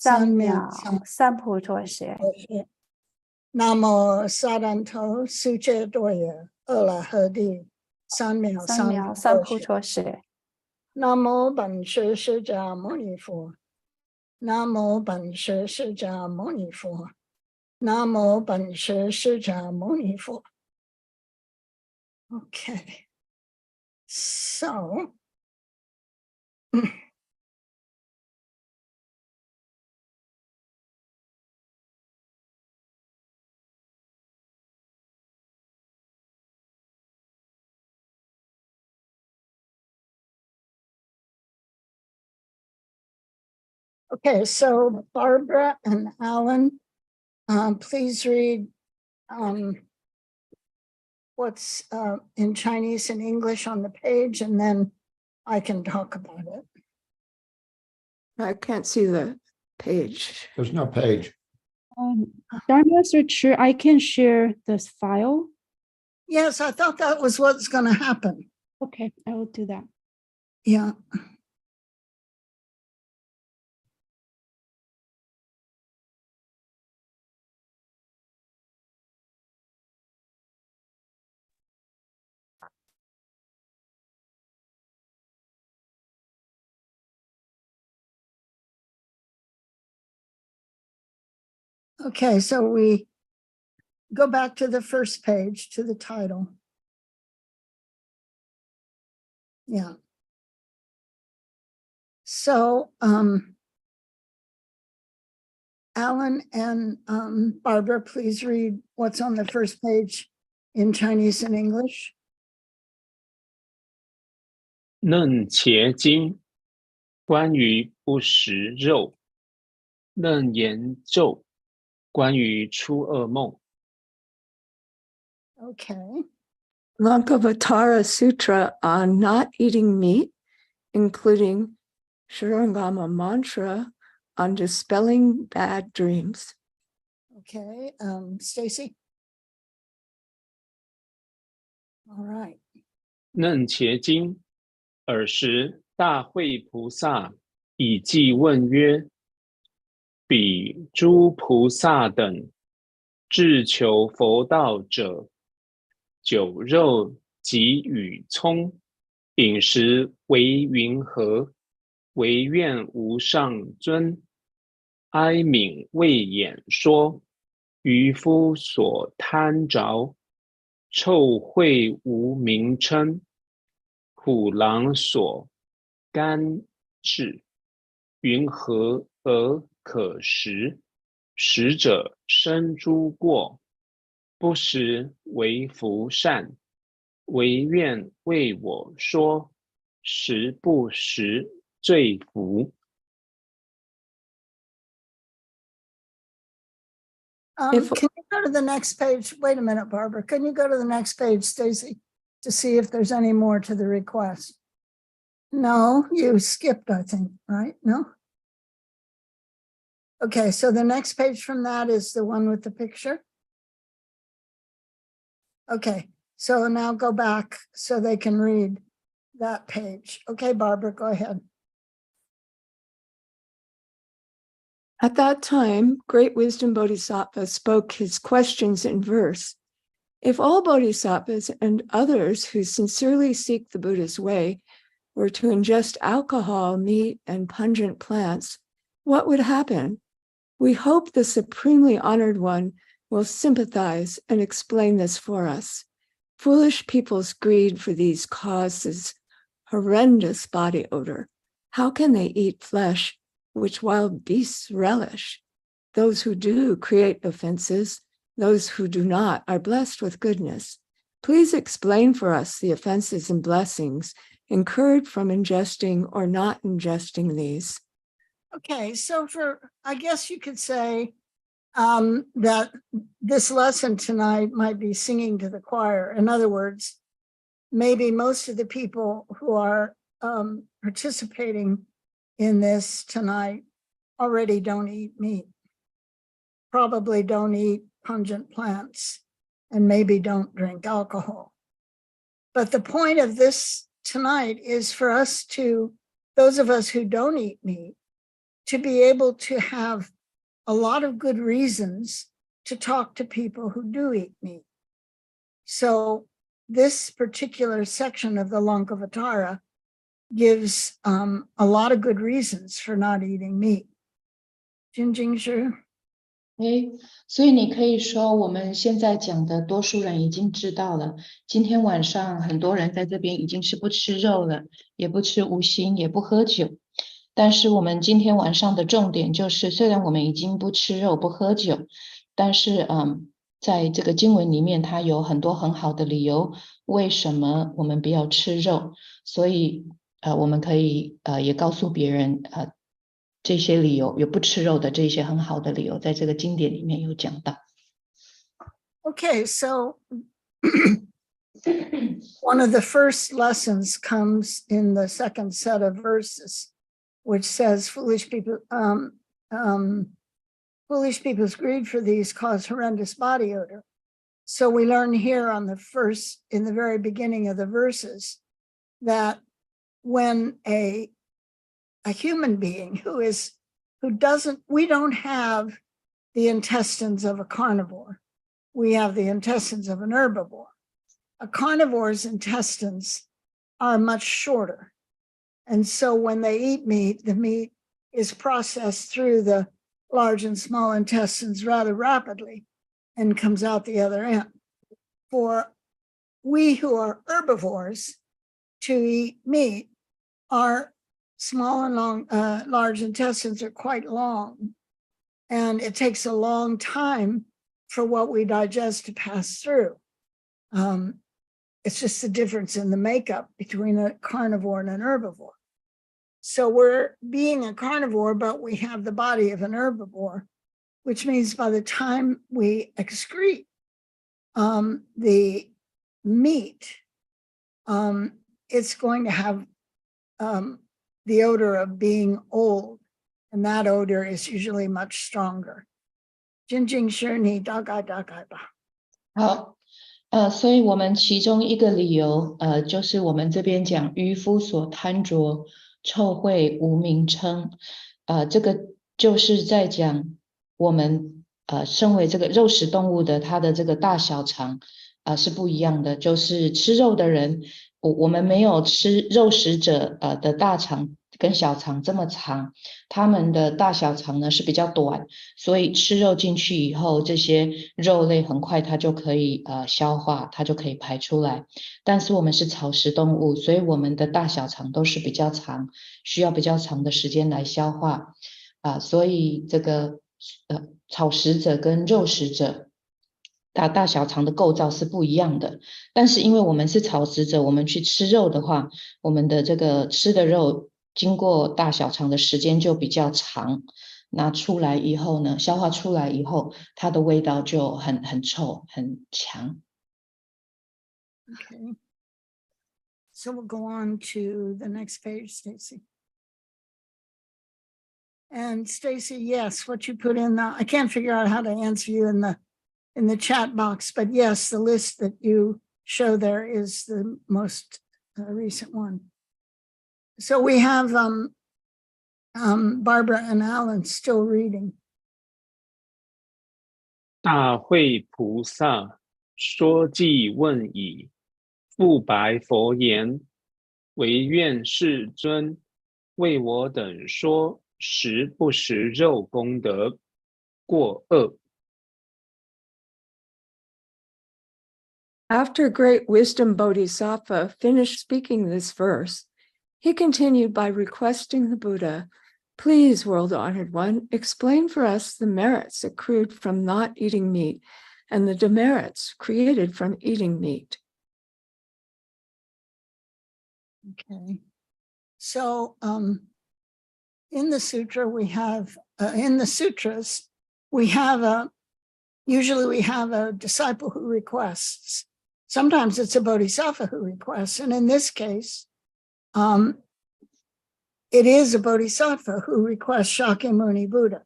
三藐三菩提舍。南无萨旦头苏切多耶阿拉诃帝三藐三菩提舍。南无本师释迦牟尼佛。南无本师释迦牟尼佛。南无本师释迦牟尼佛。Okay, so okay, so Barbara and Alan, please read what's in Chinese and English on the page, and then I can talk about it. I can't see the page. There's no page. Master Chih, I can share this file. Yes, I thought that was what's going to happen. Okay, I will do that. Yeah. Okay, so we go back to the first page, to the title. Yeah. So, Alan and Barbara, please read what's on the first page in Chinese and English. 楞伽经关于不食肉，楞严咒关于出噩梦。 Okay. Lankavatara Sutra on not eating meat, including Shurangama mantra on dispelling bad dreams. Okay. Stacy. All right. 楞伽经尔时大慧菩萨以偈问曰：彼诸菩萨等至求佛道者，酒肉及与葱饮食为云何？唯愿无上尊哀悯为演说，渔夫所贪着，臭秽无名称，虎狼所干治，云何而可食？食者生诸过，不食为福善，唯愿为我说，食不食罪福。Can you go to the next page? Wait a minute, Barbara. Can you go to the next page, Stacy, to see if there's any more to the request? No, you skipped, I think, right? No? Okay, so the next page from that is the one with the picture. Okay, so now go back so they can read that page. Okay, Barbara, go ahead. At that time, Great Wisdom Bodhisattva spoke his questions in verse. If all bodhisattvas and others who sincerely seek the Buddha's way were to ingest alcohol, meat, and pungent plants, what would happen? We hope the Supremely Honored One will sympathize and explain this for us. Foolish people's greed for these causes horrendous body odor. How can they eat flesh which wild beasts relish? Those who do create offenses, those who do not are blessed with goodness. Please explain for us the offenses and blessings incurred from ingesting or not ingesting these. Okay, so I guess you could say that this lesson tonight might be singing to the choir. In other words, maybe most of the people who are participating in this tonight already don't eat meat, probably don't eat pungent plants, and maybe don't drink alcohol. But the point of this tonight is for us to, those of us who don't eat meat, to be able to have a lot of good reasons to talk to people who do eat meat. So this particular section of the Lankavatara gives a lot of good reasons for not eating meat. Jinjing所以你可以说我们现在讲的多数人已经知道了，今天晚上很多人在这边已经是不吃肉了，也不吃无辛，也不喝酒。但是我们今天晚上的重点就是，虽然我们已经不吃肉不喝酒，但是在这个经文里面它有很多很好的理由，为什么我们不要吃肉。所以我们可以也告诉别人这些理由，有不吃肉的这些很好的理由，在这个经典里面有讲到。Okay, so one of the first lessons comes in the second set of verses, which says foolish people's greed for these cause horrendous body odor. So we learn here in the very beginning of the verses, that when a human being we don't have the intestines of a carnivore. We have the intestines of an herbivore. A carnivore's intestines are much shorter. And so when they eat meat, the meat is processed through the large and small intestines rather rapidly and comes out the other end. For we who are herbivores, to eat meat, our small and large intestines are quite long, and it takes a long time for what we digest to pass through. It's just the difference in the makeup between a carnivore and an herbivore. So we're being a carnivore, but we have the body of an herbivore, which means by the time we excrete the meat, it's going to have the odor of being old, and that odor is usually much stronger. 好，所以我们其中一个理由，就是我们这边讲渔夫所贪着臭秽无名称，这个就是在讲我们身为这个肉食动物的，它的这个大小肠是不一样的，就是吃肉的人，我们没有吃肉食者的大肠跟小肠这么长，他们的大小肠呢是比较短，所以吃肉进去以后，这些肉类很快它就可以消化，它就可以排出来。但是我们是草食动物，所以我们的大小肠都是比较长，需要比较长的时间来消化所以这个草食者跟肉食者大小肠的构造是不一样的，但是因为我们是草食者，我们去吃肉的话，我们的这个吃的肉经过大小肠的时间就比较长，拿出来以后呢，消化出来以后，它的味道就很臭，很强。Okay. So we'll go on to the next page, Stacy. And Stacy, yes, what you put in, I can't figure out how to answer you in the chat box, but yes, the list that you show there is the most recent one. So we have Barbara and Alan still reading. 大慧菩萨说偈问已，复白佛言：唯愿世尊为我等说食不食肉功德过恶。 After Great Wisdom Bodhisattva finished speaking this verse, he continued by requesting the Buddha, "Please, world-honored one, explain for us the merits accrued from not eating meat and the demerits created from eating meat." Okay. So in the sutra we have, usually we have a disciple who requests. Sometimes it's a bodhisattva who requests, and in this case, it is a bodhisattva who requests Shakyamuni Buddha.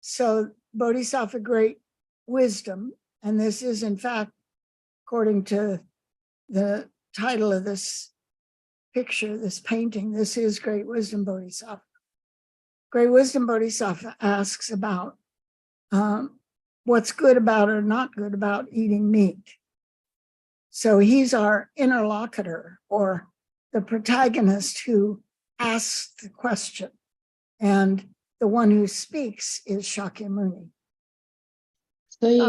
So bodhisattva, great wisdom, and this is in fact, according to the title of this picture, this painting, this is Great Wisdom Bodhisattva. Great Wisdom Bodhisattva asks about what's good about or not good about eating meat. So he's our interlocutor, or the protagonist who asks the question. And the one who speaks is Shakyamuni. 所以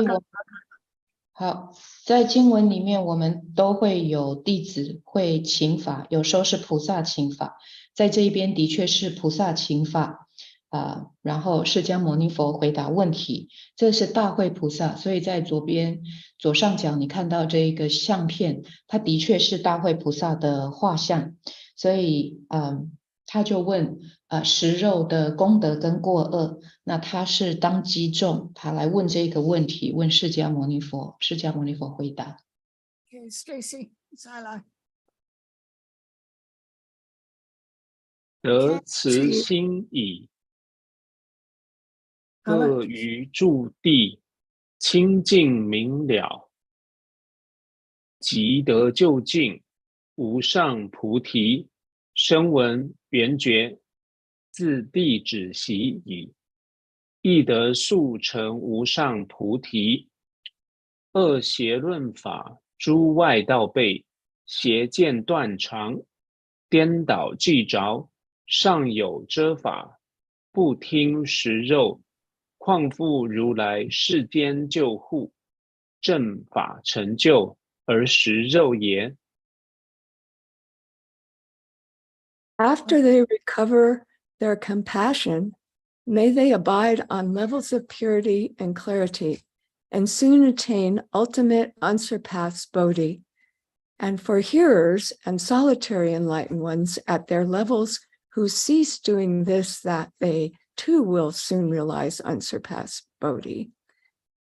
好，在经文里面，我们都会有弟子会请法，有时候是菩萨请法，在这一边的确是菩萨请法然后释迦牟尼佛回答问题，这是大慧菩萨，所以在左边左上角你看到这一个相片，它的确是大慧菩萨的画像，所以他就问食肉的功德跟过恶，那他是当机众，他来问这个问题，问释迦牟尼佛，释迦牟尼佛回答。Okay, Stacy, 再来。得慈心已，乐于住地，清净明了，即得究竟，无上菩提，声闻缘觉，自地止息矣。亦得速成无上菩提。恶邪论法，诸外道背，邪见断常，颠倒计着，尚有遮法，不听食肉，况复如来世间救护，正法成就而食肉也。 After they recover their compassion, may they abide on levels of purity and clarity, and soon attain ultimate unsurpassed Bodhi. And for hearers and solitary enlightened ones at their levels who cease doing this, that they too will soon realize unsurpassed Bodhi.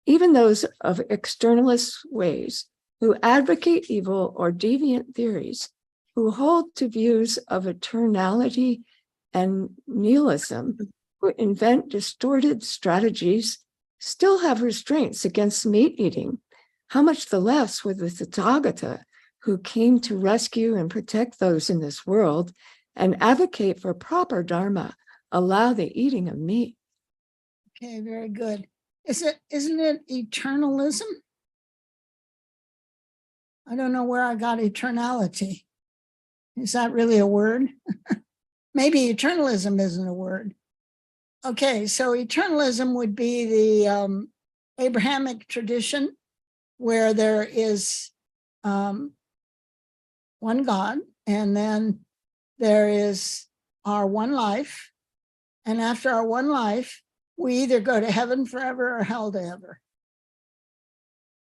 Even those of externalist ways who advocate evil or deviant theories, who hold to views of eternality and nihilism, who invent distorted strategies, still have restraints against meat eating. How much the less with the Tathagata, who came to rescue and protect those in this world and advocate for proper dharma, allow the eating of meat. Okay, very good. Isn't it eternalism? I don't know where I got eternality. Is that really a word? Maybe eternalism isn't a word. Okay, so eternalism would be the Abrahamic tradition where there is one God, and then there is our one life. And after our one life, we either go to heaven forever or hell to ever.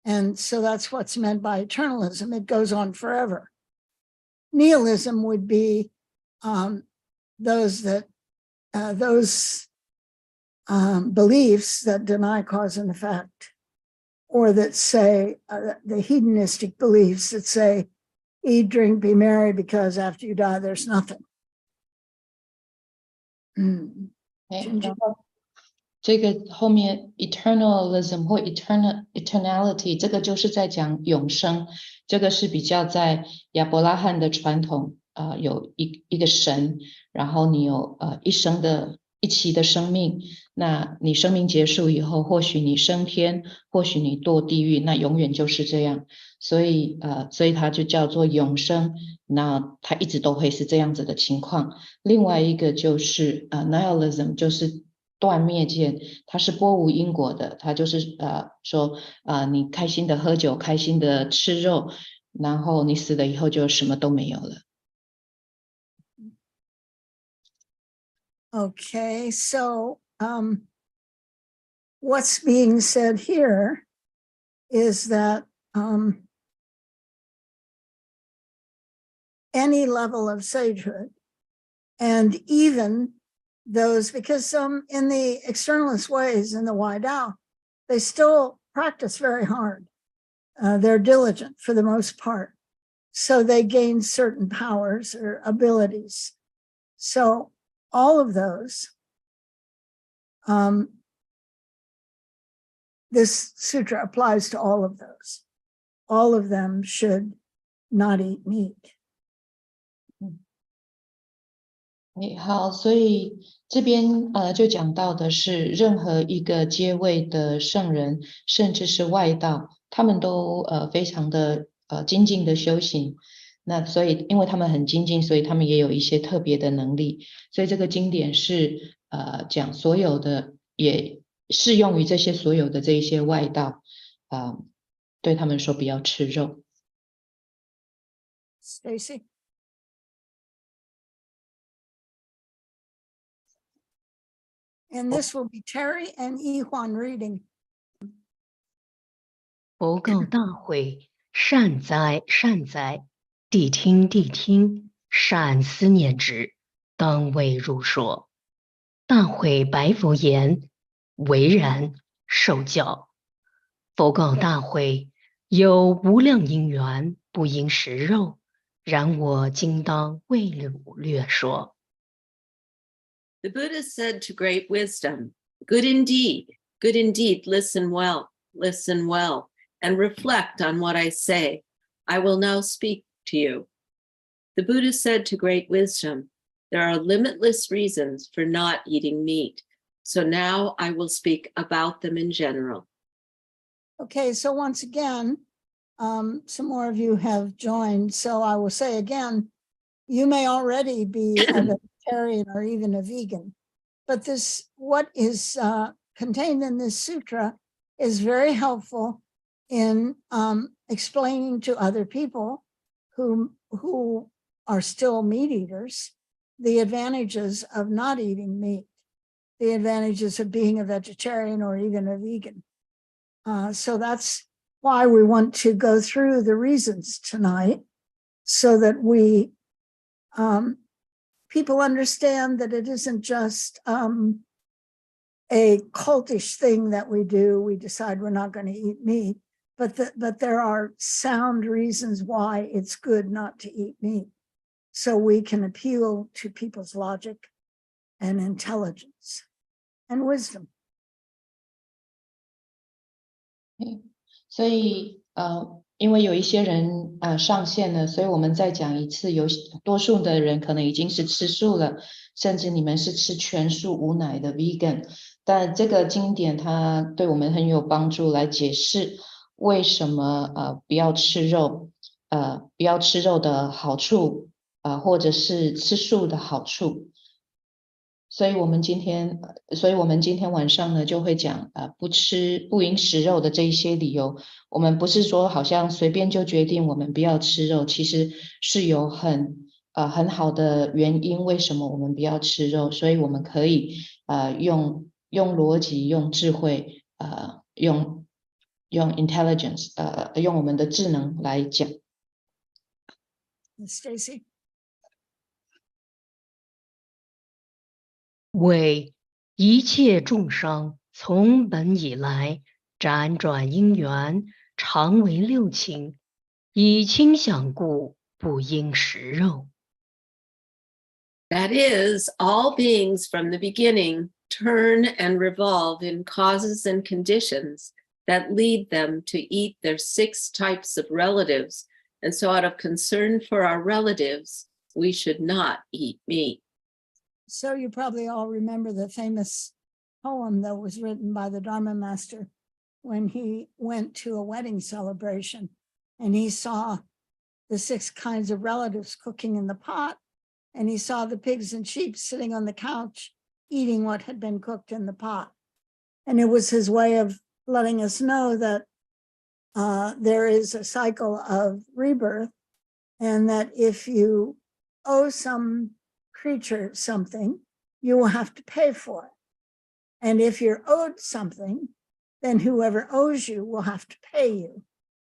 And so that's what's meant by eternalism. It goes on forever. Nihilism would be those beliefs that deny cause and effect, or that say the hedonistic beliefs that say eat, drink, be merry, because after you die there's nothing. 然后这个后面 eternalism 或 eternality 这个就是在讲永生，这个是比较在亚伯拉罕的传统有一个神，然后你有一期的生命，那你生命结束以后，或许你升天，或许你堕地狱，那永远就是这样，所以它就叫做永生，那它一直都会是这样子的情况。另外一个就是nihilism， 就是断灭见，它是波无因果的，它就是说你开心的喝酒，开心的吃肉，然后你死了以后就什么都没有了。Okay, so what's being said here is that any level of sagehood, and even those, because in the externalist ways in the Wai Dao, they still practice very hard. They're diligent for the most part. So they gain certain powers or abilities. So all of those, this sutra applies to all of those. All of them should not eat meat. 好，所以这边就讲到的是，任何一个阶位的圣人，甚至是外道，他们都非常的精进的修行。那所以，因为他们很精进，所以他们也有一些特别的能力。所以这个经典是讲所有的，也适用于这些所有的这一些外道对他们说不要吃肉。Stacy? And this will be Terry and Yihuan reading. 佛告大会，善哉善哉，谛听谛听，善思念之，当为入说。大会白佛言：唯然，受教。佛告大会，有无量因缘，不应食肉，然我今当为汝略说。The Buddha said to great wisdom, good indeed, listen well, and reflect on what I say. I will now speak to you. The Buddha said to great wisdom, there are limitless reasons for not eating meat. So now I will speak about them in general. Okay, so once again, some more of you have joined. So I will say again, you may already be a vegetarian or even a vegan, but what is contained in this sutra is very helpful in explaining to other people who are still meat eaters the advantages of not eating meat, the advantages of being a vegetarian or even a vegan. So that's why we want to go through the reasons tonight, so that people understand that it isn't just a cultish thing that we do. We decide we're not going to eat meat, but there are sound reasons why it's good not to eat meat. So we can appeal to people's logic and intelligence and wisdom. 所以因为有一些人上线了，所以我们再讲一次，有多数的人可能已经是吃素了，甚至你们是吃全素无奶的 vegan， 但这个经典它对我们很有帮助，来解释为什么不要吃肉，不要吃肉的好处，或者是吃素的好处。所以我们今天晚上呢，就会讲不应食肉的这一些理由。我们不是说好像随便就决定我们不要吃肉，其实是有很好的原因，为什么我们不要吃肉。所以我们可以用逻辑、用智慧、用 intelligence， 用我们的智能来讲。Stacy? 为一切众生从本以来辗转因缘，常为六情，以倾向故，不应食肉。That is, all beings from the beginning turn and revolve in causes and conditions that lead them to eat their 6 types of relatives. And so out of concern for our relatives, we should not eat meat. So you probably all remember the famous poem that was written by the Dharma master when he went to a wedding celebration and he saw the 6 kinds of relatives cooking in the pot, and he saw the pigs and sheep sitting on the couch eating what had been cooked in the pot. And it was his way of letting us know that there is a cycle of rebirth, and that if you owe some creature something, you will have to pay for it. And if you're owed something, then whoever owes you will have to pay you.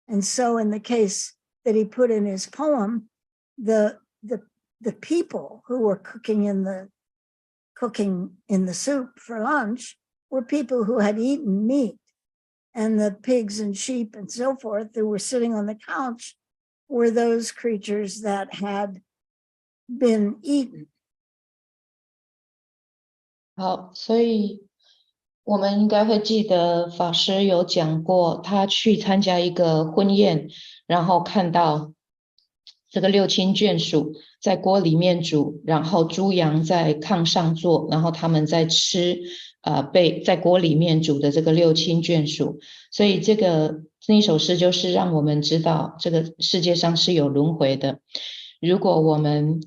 And so in the case that he put in his poem, the people who were cooking in the soup for lunch were people who had eaten meat, and the pigs and sheep and so forth that were sitting on the couch were those creatures that had been eaten. 好，所以我们应该会记得法师有讲过，他去参加一个婚宴，然后看到这个6亲眷属在锅里面煮，然后猪羊在炕上坐，然后他们在吃被在锅里面煮的这个六亲眷属。所以那一首诗就是让我们知道这个世界上是有轮回的。如果我们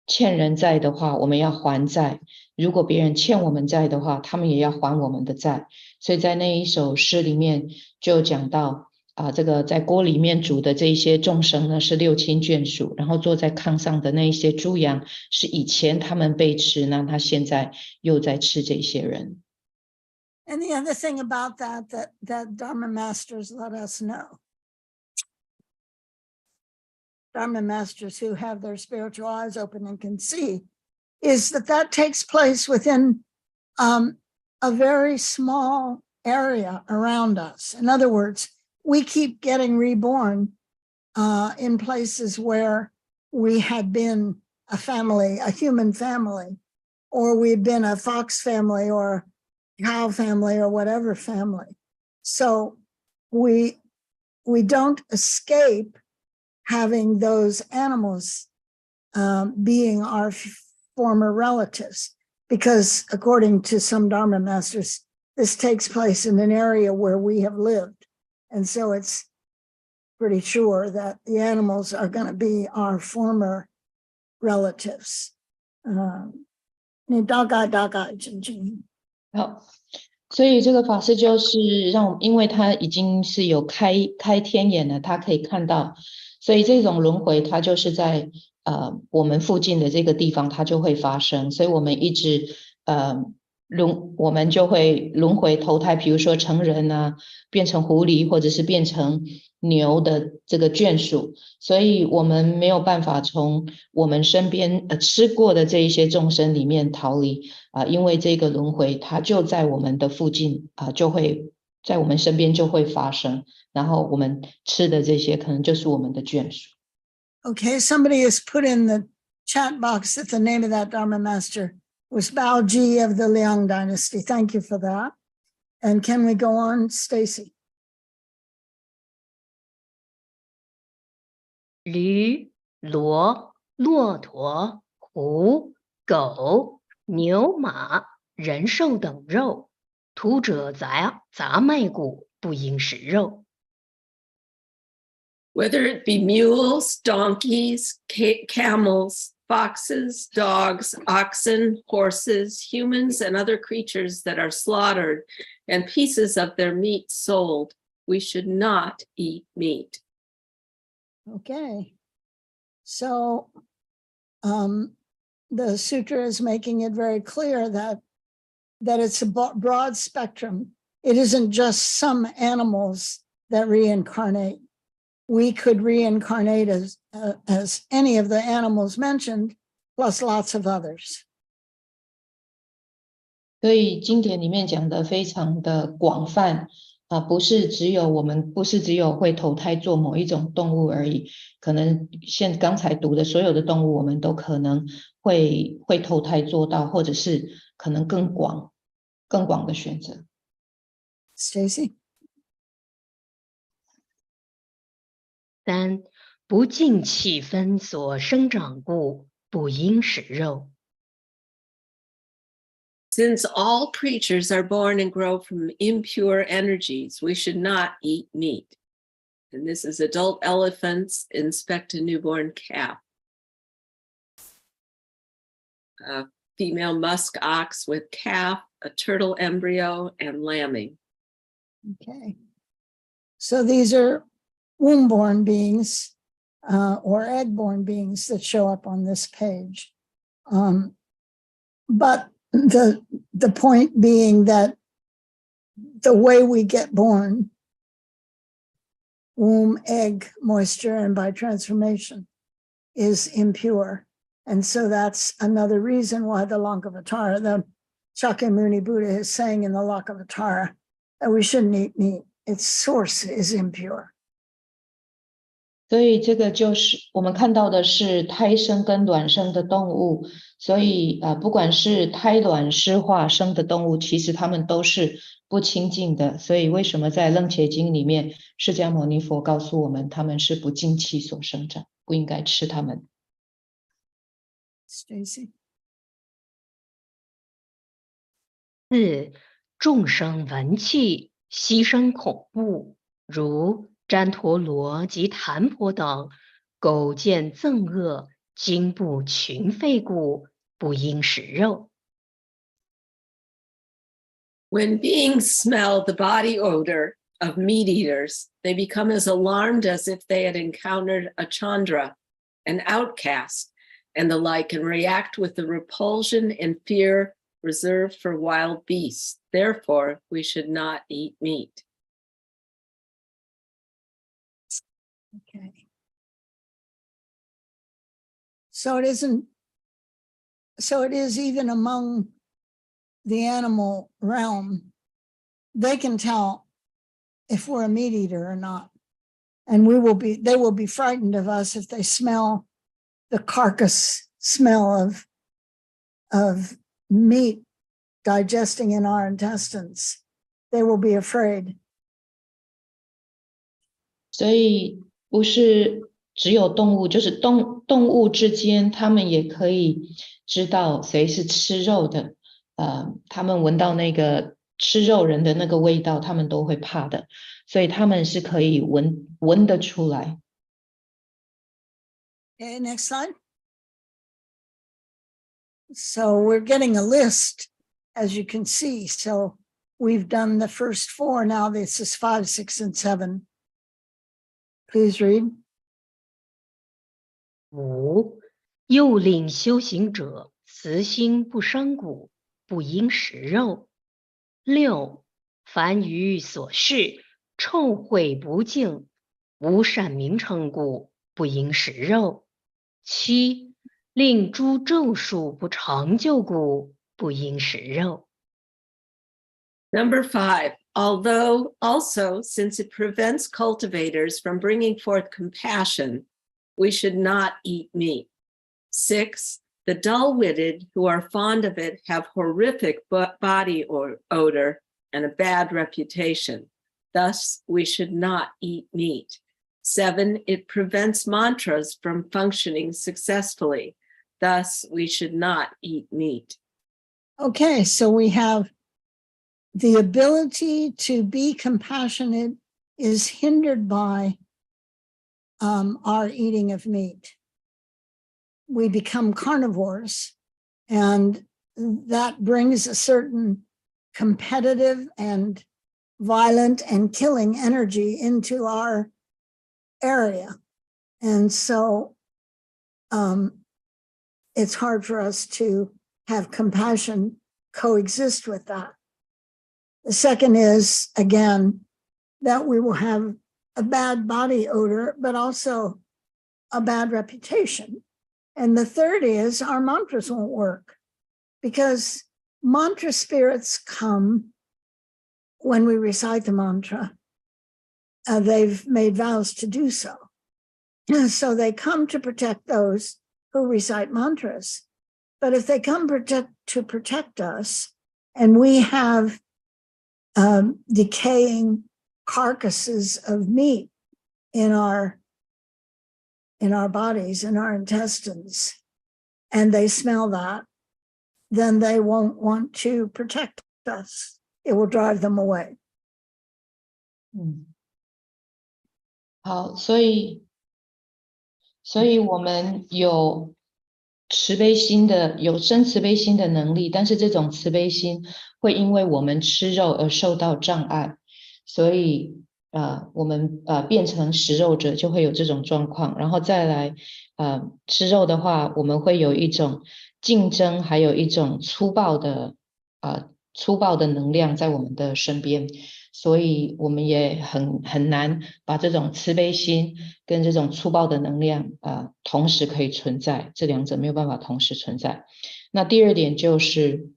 欠人债的话，我们要还债；如果别人欠我们债的话，他们也要还我们的债。所以在那一首诗里面就讲到这个在锅里面煮的这一些众生呢是六亲眷属，然后坐在炕上的那一些猪羊是以前他们被吃，那他现在又在吃这些人。And the other thing about that Dharma masters let us know, Dharma masters who have their spiritual eyes open and can see, is that takes place within a very small area around us. In other words, we keep getting reborn in places where we had been a family, a human family, or we've been a fox family or cow family or whatever family. So we don't escape having those animals being our former relatives, because according to some Dharma masters, this takes place in an area where we have lived. And so it's pretty sure that the animals are going to be our former relatives. 你大概好，所以这个法师就是因为他已经是有开天眼了，他可以看到，所以这种轮回它就是在我们附近的这个地方它就会发生，所以我们一直我们就会轮回投胎，比如说成人啊，变成狐狸，或者是变成牛的这个眷属，所以我们没有办法从我们身边吃过的这一些众生里面逃离因为这个轮回它就在我们的附近就会在我们身边就会发生，然后我们吃的这些可能就是我们的眷属。Okay, somebody has put in the chat box that the name of that Dharma master was Bao Ji of the Liang dynasty. Thank you for that. And can we go on, Stacy? 驴、骡、骆驼、狐、狗、牛、马、人兽等肉，屠者杂麦谷，不应食肉。Whether it be mules, donkeys, camels, foxes, dogs, oxen, horses, humans, and other creatures that are slaughtered and pieces of their meat sold, we should not eat meat. Okay. So the sutra is making it very clear that it's a broad spectrum. It isn't just some animals that reincarnate. We could reincarnate as any of the animals mentioned, plus lots of others. 所以经典里面讲的非常的广泛不是只有会投胎做某一种动物而已，可能刚才读的所有的动物我们都可能会投胎做到，或者是可能更广的选择。 Stacy? 3. 不净气分所生长故，不应食肉。 Since all creatures are born and grow from impure energies, we should not eat meat. And this is adult elephants, inspect a newborn calf. A female musk ox with calf, a turtle embryo, and lambing. Okay. So these are womb-born beings or egg-born beings that show up on this page. But the point being that the way we get born, womb, egg, moisture, and by transformation, is impure. And so that's another reason why the Lankavatara, the Shakyamuni Buddha is saying in the Lankavatara that we shouldn't eat meat. Its source is impure. 所以这个就是我们看到的是胎生跟卵生的动物，所以不管是胎卵湿化生的动物，其实它们都是不清净的。所以为什么在楞伽经里面，释迦牟尼佛告诉我们，他们是不净气所生长，不应该吃它们。Stacy. 四、众生闻气，悉生恐怖，如旃陀罗及檀婆等，苟见憎恶，经不群吠故，不应食肉。When beings smell the body odor of meat eaters, they become as alarmed as if they had encountered a Chandra, an outcast, and the like, and react with the repulsion and fear reserved for wild beasts. Therefore, we should not eat meat. Okay. So it is even among the animal realm, they can tell if we're a meat eater or not. And they will be frightened of us if they smell the carcass smell of meat digesting in our intestines. They will be afraid. 所以不是只有动物，就是动物之间，他们也可以知道谁是吃肉的。他们闻到那个吃肉人的那个味道，他们都会怕的，所以他们是可以闻得出来。Okay, next slide. So we're getting a list, as you can see. So we've done the first 4. Now this is 5, 6, and 7. Please read. 五、又令修行者慈心不伤骨，不应食肉。六、凡于所事臭秽不净，无善名称故，不应食肉。七、令诸咒术不长久故，不应食肉。Number 5, although also, since it prevents cultivators from bringing forth compassion, we should not eat meat. 6, the dull-witted who are fond of it have horrific body odor and a bad reputation. Thus, we should not eat meat. 7, it prevents mantras from functioning successfully. Thus, we should not eat meat. Okay, so we have the ability to be compassionate is hindered by our eating of meat. We become carnivores, and that brings a certain competitive and violent and killing energy into our area. And so it's hard for us to have compassion coexist with that. The second is, again, that we will have a bad body odor, but also a bad reputation. And the third is our mantras won't work, because mantra spirits come when we recite the mantra. They've made vows to do so. So they come to protect those who recite mantras. But if they come to protect us, and we have decaying carcasses of meat in our bodies, in our intestines, and they smell that, then they won't want to protect us. It will drive them away. 好，所以我们有慈悲心的，有生慈悲心的能力，但是这种慈悲心会因为我们吃肉而受到障碍，所以我们变成食肉者就会有这种状况。然后再来吃肉的话，我们会有一种竞争，还有一种粗暴的能量在我们的身边，所以我们也很难把这种慈悲心跟这种粗暴的能量同时可以存在，这两者没有办法同时存在。那第二点就是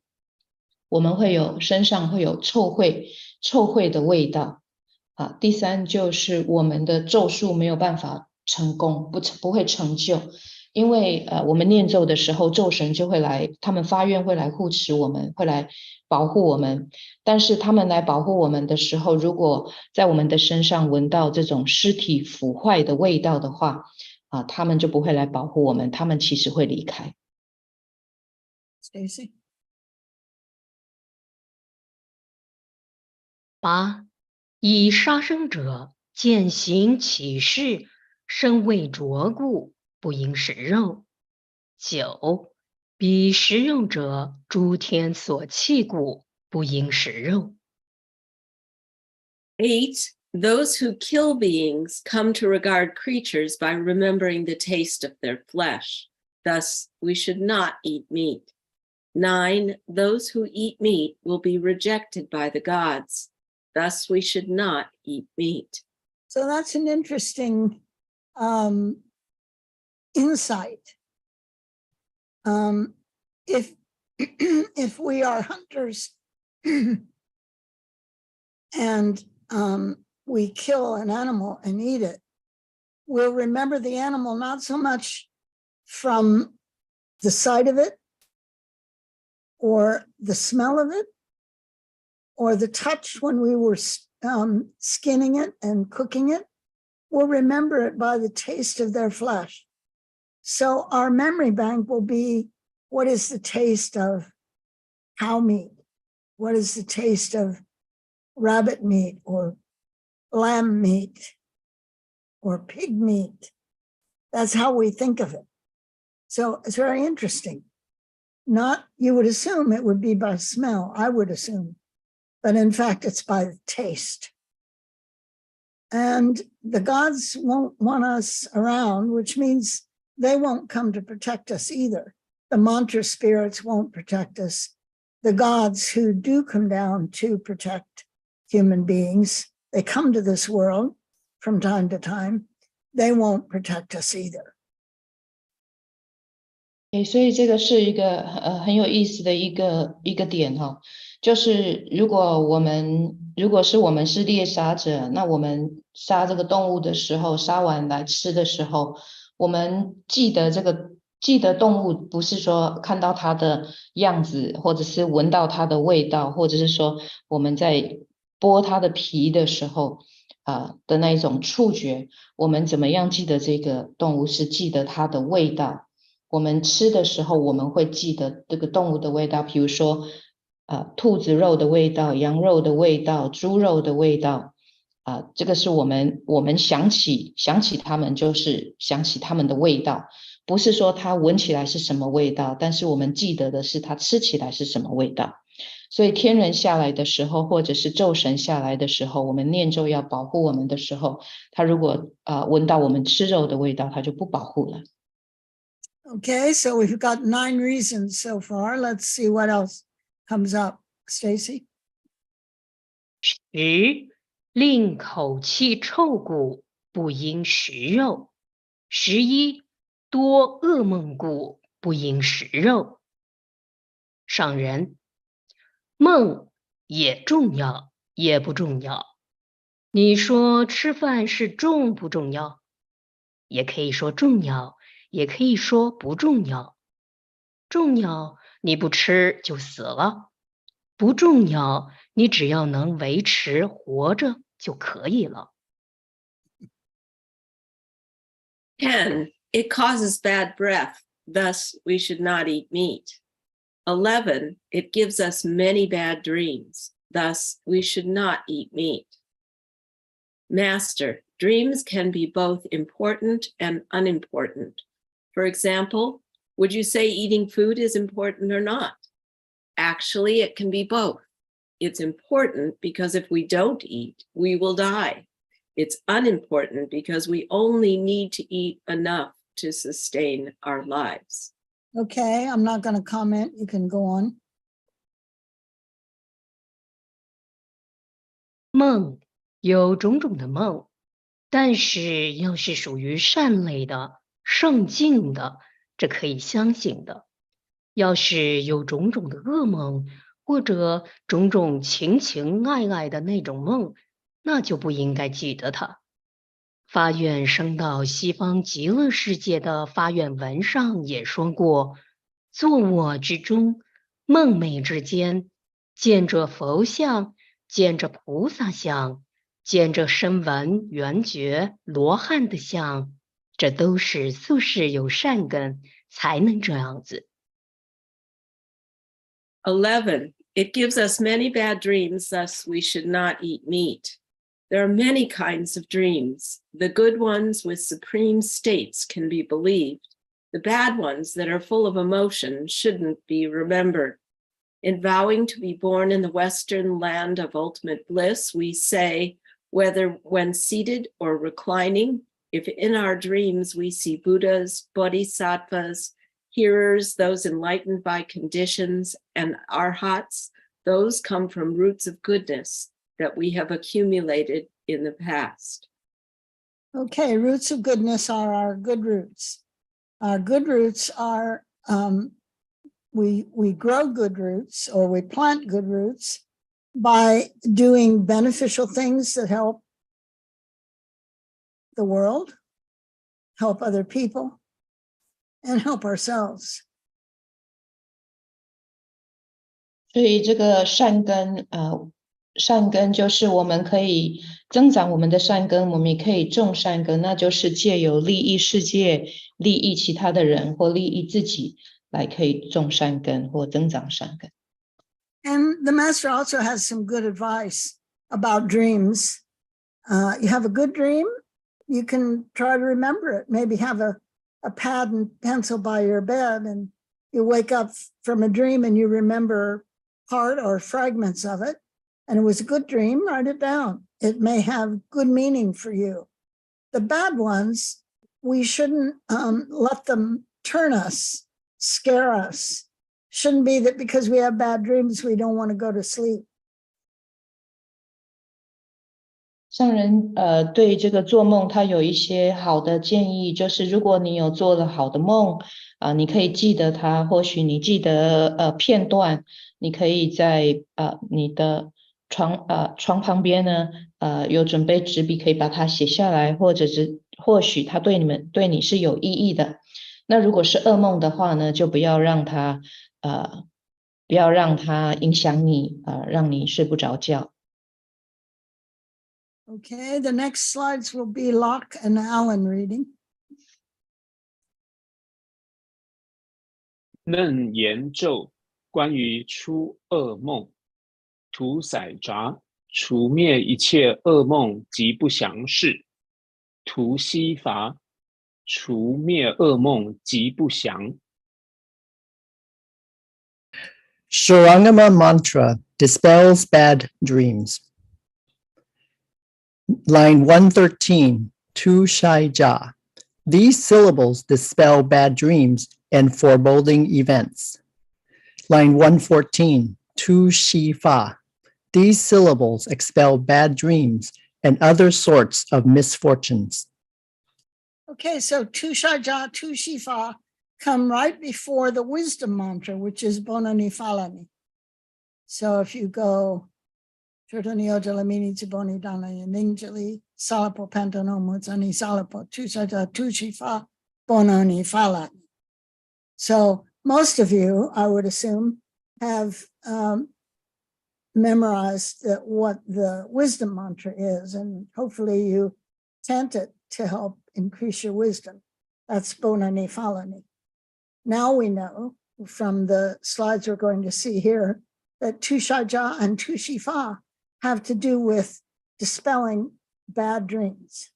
我们身上会有臭秽的味道第三就是我们的咒术没有办法成功，不会成就。因为我们念咒的时候，咒神就会来，他们发愿会来护持我们，会来保护我们。但是他们来保护我们的时候，如果在我们的身上闻到这种尸体腐坏的味道的话，他们就不会来保护我们，他们其实会离开。Stacy? 8. 以杀生者见行起事，身未着故，不应食肉。9. 彼食肉者，诸天所弃故，不应食肉。8. Those who kill beings come to regard creatures by remembering the taste of their flesh. Thus, we should not eat meat. 9. Those who eat meat will be rejected by the gods. Thus, we should not eat meat. So that's an interesting insight. If we are hunters and we kill an animal and eat it, we'll remember the animal not so much from the sight of it or the smell of it or the touch when we were skinning it and cooking it. We'll remember it by the taste of their flesh. So our memory bank will be, what is the taste of cow meat? What is the taste of rabbit meat or lamb meat or pig meat? That's how we think of it. So it's very interesting. Not, you would assume it would be by smell, I would assume, but in fact, it's by taste. And the gods won't want us around, which means they won't come to protect us either. The mantra spirits won't protect us. The gods who do come down to protect human beings, they come to this world from time to time, they won't protect us either. 所以这个是一个很有意思的一个点哈，就是如果是我们是猎杀者，那我们杀这个动物的时候，杀完来吃的时候，我们记得动物，不是说看到它的样子，或者是闻到它的味道，或者是说我们在剥它的皮的时候的那一种触觉，我们怎么样记得这个动物，是记得它的味道。我们吃的时候，我们会记得这个动物的味道，比如说兔子肉的味道、羊肉的味道、猪肉的味道这个是我们想起它们，就是想起它们的味道，不是说它闻起来是什么味道，但是我们记得的是它吃起来是什么味道。所以天人下来的时候，或者是咒神下来的时候，我们念咒要保护我们的时候，他如果闻到我们吃肉的味道，他就不保护了。Okay, so we've got 9 reasons so far. Let's see what else comes up. Stacy? 10. 令口气臭故，不应食肉。11. 多噩梦故，不应食肉。上人，梦也重要，也不重要。你说吃饭是重不重要？也可以说重要，也可以说不重要。重要，你不吃就死了；不重要，你只要能维持活着就可以了。10. It causes bad breath. Thus, we should not eat meat. 11. It gives us many bad dreams. Thus, we should not eat meat. Master, dreams can be both important and unimportant. For example, would you say eating food is important or not? Actually, it can be both. It's important because if we don't eat, we will die. It's unimportant because we only need to eat enough to sustain our lives. Okay, I'm not going to comment. You can go on. 梦有种种的梦，但是要是属于善类的、圣境的，这可以相信的。要是有种种的噩梦，或者种种情情爱爱的那种梦，那就不应该记得它。发愿升到西方极乐世界的发愿文上也说过，坐卧之中，梦寐之间，见着佛像，见着菩萨像，见着声闻、缘觉、罗汉的像，这都是宿世有善根才能这样子。11. It gives us many bad dreams, thus we should not eat meat. There are many kinds of dreams. The good ones with supreme states can be believed. The bad ones that are full of emotion shouldn't be remembered. In vowing to be born in the Western land of ultimate bliss, we say, whether when seated or reclining, if in our dreams we see Buddhas, Bodhisattvas, hearers, those enlightened by conditions, and arhats, those come from roots of goodness that we have accumulated in the past. Okay, roots of goodness are our good roots. Our good roots are, we grow good roots, or we plant good roots by doing beneficial things that help the world, help other people, and help ourselves. 所以这个善根就是我们可以增长我们的善根，我们也可以种善根，那就是借由利益世界、利益其他的人或利益自己来可以种善根或增长善根。And the master also has some good advice about dreams. You have a good dream, you can try to remember it. Maybe have a pad and pencil by your bed, and you wake up from a dream and you remember part or fragments of it, and it was a good dream, write it down. It may have good meaning for you. The bad ones, we shouldn't let them turn us, scare us. Shouldn't be that because we have bad dreams, we don't want to go to sleep. 上人对这个做梦他有一些好的建议，就是如果你有做了好的梦你可以记得它，或许你记得片段，你可以在你的床旁边呢有准备纸笔，可以把它写下来，或许它对你是有意义的。那如果是噩梦的话呢，就不要让它影响你让你睡不着觉。Okay, the next slides will be Locke and Allen reading. 楞严咒关于出噩梦，屠宰札除灭一切噩梦及不祥事，屠西伐除灭噩梦及不祥。Shurangama mantra dispels bad dreams. Line 113, Tu Shai Ja. These syllables dispel bad dreams and foreboding events. Line 114, Tu Shi Fa. These syllables expel bad dreams and other sorts of misfortunes. Okay, so Tu Shai Ja, Tu Shi Fa come right before the wisdom mantra, which is Bonani Falani. So if you go Lamini Tiboni Dana Ninjali, Salapo Pantano Muzani Salapo, Tu Shai Ja, Tu Shi Fa, Bonani Falani. So most of you, I would assume, have memorized what the wisdom mantra is, and hopefully you chant it to help increase your wisdom. That's Bonani Falani. Now we know from the slides we're going to see here that Tu Shai Ja and Tu Shi Fa have to do with dispelling bad dreams.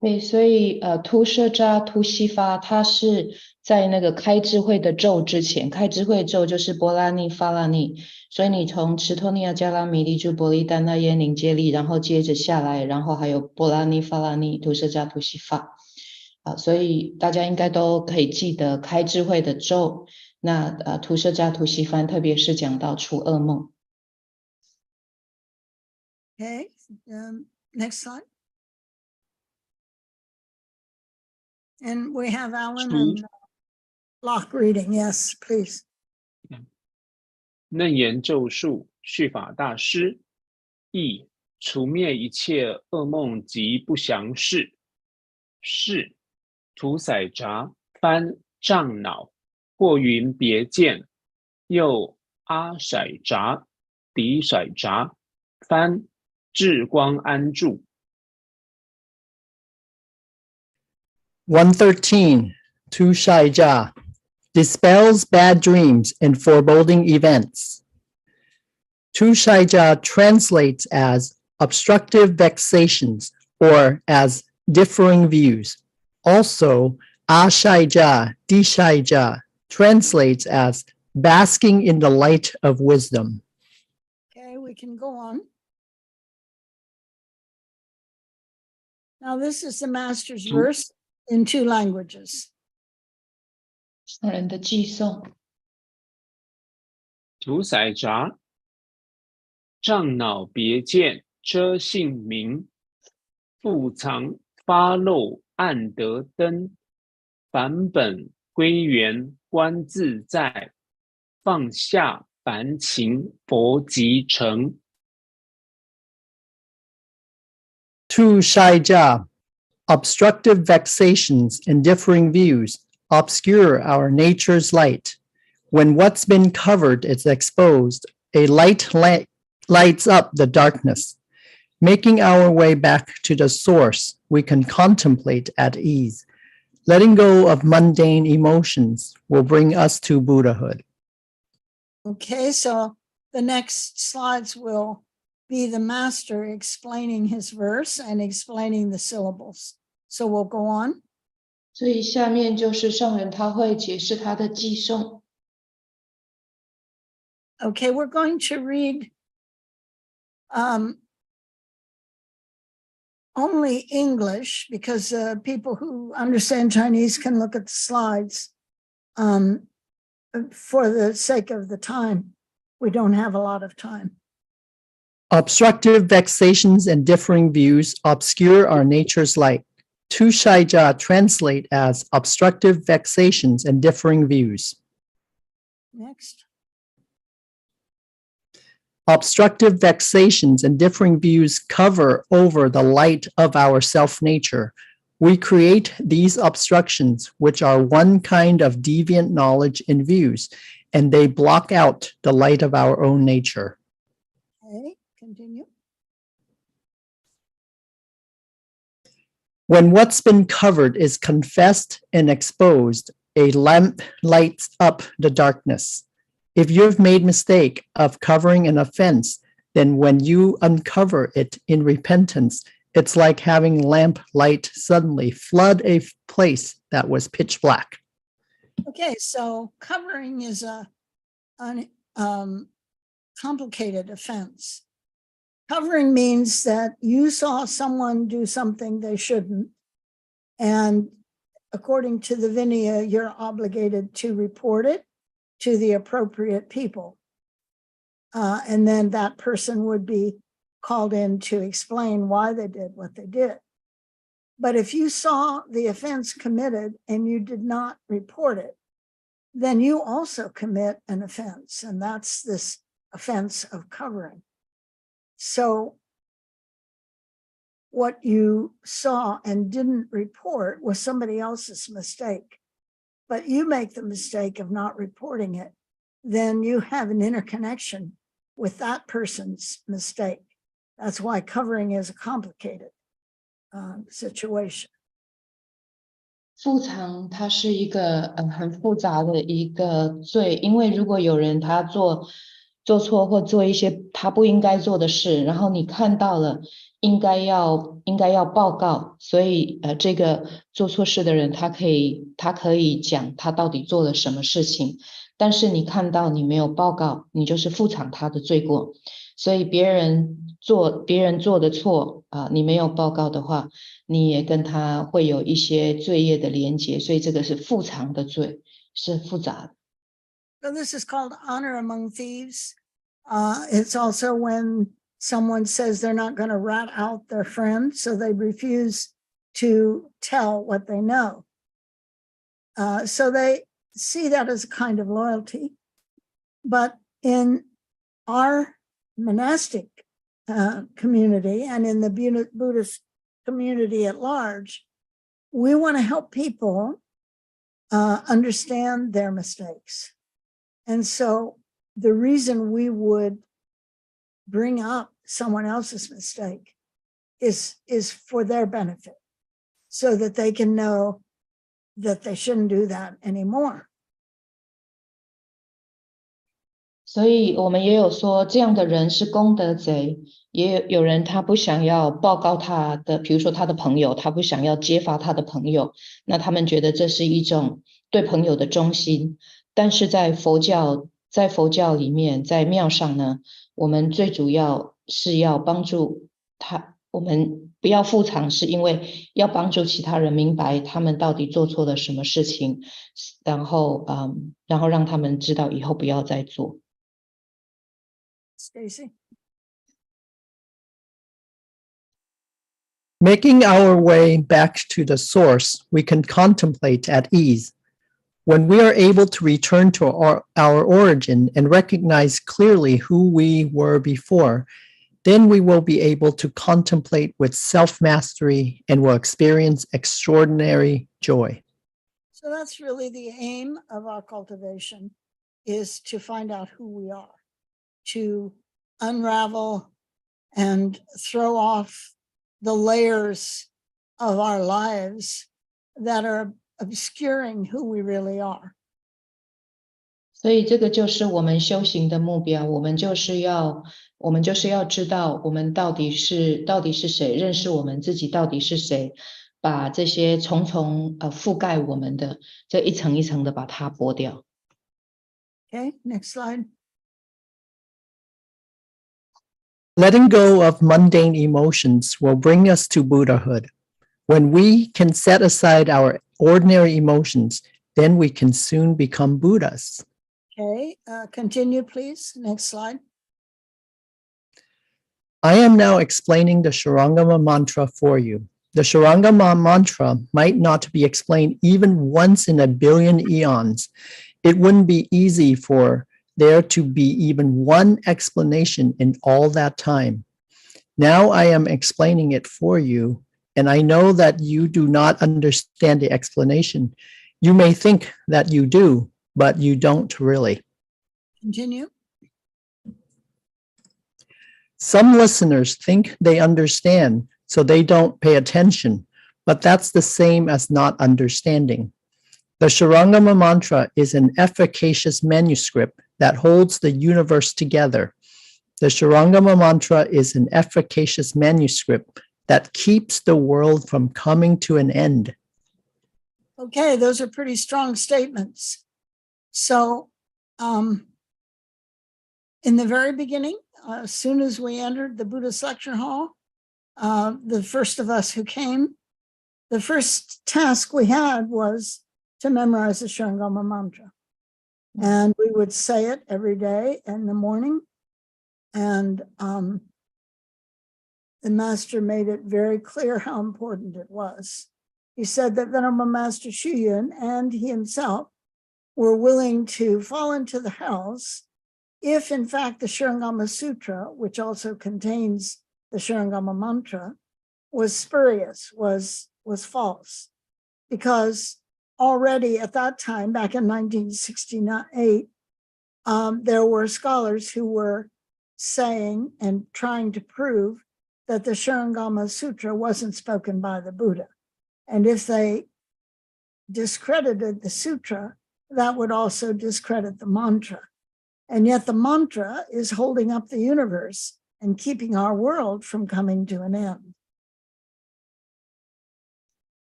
对，所以屠舍扎、屠西发，它是在那个开智慧的咒之前，开智慧咒就是波拉尼、法拉尼，所以你从持托尼亚加拉米利珠波利丹那耶宁接力，然后接着下来，然后还有波拉尼、法拉尼、屠舍扎、屠西发，所以大家应该都可以记得开智慧的咒。那屠舍扎、屠西发，特别是讲到除噩梦。Okay, next slide. And we have Alan and Locke reading. Yes, please. 楞严咒术续法大师译除灭一切噩梦及不祥事。是屠宰札翻障恼，或云别见，又阿甩札、敌甩札翻智光安住。113, Tu Shai Ja, dispels bad dreams and foreboding events. Tu Shai Ja translates as obstructive vexations or as differing views. Also, A Shai Ja, Di Shai Ja translates as basking in the light of wisdom. Okay, we can go on. Now, this is the master's verse in 2 languages. 上人的寄颂，屠宰札，障恼别见遮姓名，复藏发漏暗得灯，返本归元观自在，放下凡情佛即成。Tu Shai Ja, obstructive vexations and differing views obscure our nature's light. When what's been covered is exposed, a light lights up the darkness. Making our way back to the source, we can contemplate at ease. Letting go of mundane emotions will bring us to Buddhahood. Okay, so the next slides will be the master explaining his verse and explaining the syllables. So we'll go on. 所以下面就是上人他会解释他的寄颂。Okay, we're going to read only English because people who understand Chinese can look at the slides. For the sake of the time, we don't have a lot of time. Obstructive vexations and differing views obscure our nature's light. Tu Shai Ja translate as obstructive vexations and differing views. Next. Obstructive vexations and differing views cover over the light of our self-nature. We create these obstructions, which are one kind of deviant knowledge and views, and they block out the light of our own nature. Okay, continue. When what's been covered is confessed and exposed, a lamp lights up the darkness. If you've made mistake of covering an offense, then when you uncover it in repentance, it's like having lamp light suddenly flood a place that was pitch black. Okay, so covering is a complicated offense. Covering means that you saw someone do something they shouldn't, and according to the Vinaya, you're obligated to report it to the appropriate people. And then that person would be called in to explain why they did what they did. But if you saw the offense committed and you did not report it, then you also commit an offense, and that's this offense of covering. So what you saw and didn't report was somebody else's mistake, but you make the mistake of not reporting it, then you have an interconnection with that person's mistake. That's why covering is a complicated situation. 复藏它是一个很复杂的一个罪，因为如果有人他做错或做一些他不应该做的事，然后你看到了，应该要报告，所以这个做错事的人他可以讲他到底做了什么事情，但是你看到你没有报告，你就是复藏他的罪过。所以别人做的错你没有报告的话，你也跟他会有一些罪业的连结，所以这个是复藏的罪，是复杂的。So this is called honor among thieves. It's also when someone says they're not going to rat out their friend, so they refuse to tell what they know. So they see that as a kind of loyalty. But in our monastic community and in the Buddhist community at large, we want to help people understand their mistakes. And so the reason we would bring up someone else's mistake is for their benefit, so that they can know that they shouldn't do that anymore. 所以我们也有说，这样的人是功德贼。也有人他不想要报告他的，比如说他的朋友，他不想要揭发他的朋友，那他们觉得这是一种对朋友的忠心。但是在佛教里面，在庙上呢，我们最主要是要帮助他，我们不要附藏，是因为要帮助其他人明白他们到底做错了什么事情，然后让他们知道以后不要再做。Stacy? Making our way back to the source, we can contemplate at ease. When we are able to return to our origin and recognize clearly who we were before, then we will be able to contemplate with self-mastery and will experience extraordinary joy. So that's really the aim of our cultivation, is to find out who we are, to unravel and throw off the layers of our lives that are obscuring who we really are. 所以这个就是我们修行的目标，我们就是要知道我们到底是谁，认识我们自己到底是谁，把这些重重覆盖我们的这一层一层的把它剥掉。Okay, next slide. Letting go of mundane emotions will bring us to Buddhahood. When we can set aside our ordinary emotions, then we can soon become Buddhas. Okay, continue, please. Next slide. I am now explaining the Shurangama mantra for you. The Shurangama mantra might not be explained even once in a billion eons. It wouldn't be easy for there to be even one explanation in all that time. Now I am explaining it for you, and I know that you do not understand the explanation. You may think that you do, but you don't really. Continue. Some listeners think they understand, so they don't pay attention, but that's the same as not understanding. The Shurangama mantra is an efficacious manuscript that holds the universe together. The Shurangama mantra is an efficacious manuscript that keeps the world from coming to an end. Okay, those are pretty strong statements. So, in the very beginning, as soon as we entered the Buddhist lecture hall, the first of us who came, the first task we had was to memorize the Shurangama mantra. And we would say it every day in the morning. And the master made it very clear how important it was. He said that Venerable Master Shuyan and he himself were willing to fall into the hells if, in fact, the Shurangama Sutra, which also contains the Shurangama mantra, was spurious, was false. Because already at that time, back in 1968, there were scholars who were saying and trying to prove that the Shurangama Sutra wasn't spoken by the Buddha. And if they discredited the sutra, that would also discredit the mantra. And yet the mantra is holding up the universe and keeping our world from coming to an end.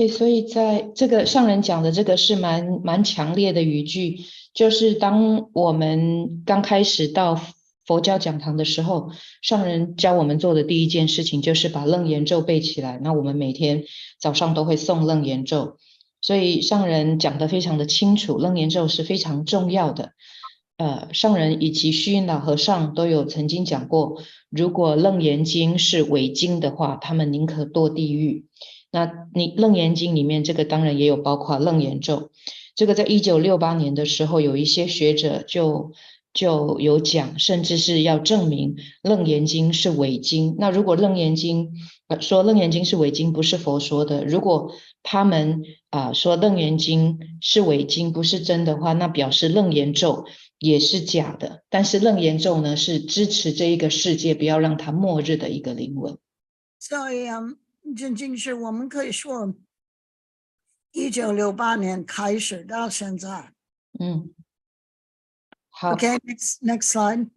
所以在这个上人讲的这个是蛮强烈的语句，就是当我们刚开始到佛教讲堂的时候，上人教我们做的第一件事情就是把楞严咒背起来。那我们每天早上都会诵楞严咒，所以上人讲得非常的清楚，楞严咒是非常重要的。上人以及虚云老和尚都有曾经讲过，如果楞严经是伪经的话，他们宁可堕地狱。那你楞严经里面这个当然也有包括楞严咒。这个在1968年的时候，有一些学者就就有讲，甚至是要证明楞严经是伪经。那如果楞严经说楞严经是伪经，不是佛说的，如果他们说楞严经是伪经，不是真的话，那表示楞严咒也是假的。但是楞严咒呢，是支持这一个世界不要让它末日的一个灵文。所以真正是我们可以说1968年开始到现在。好。Okay, next slide.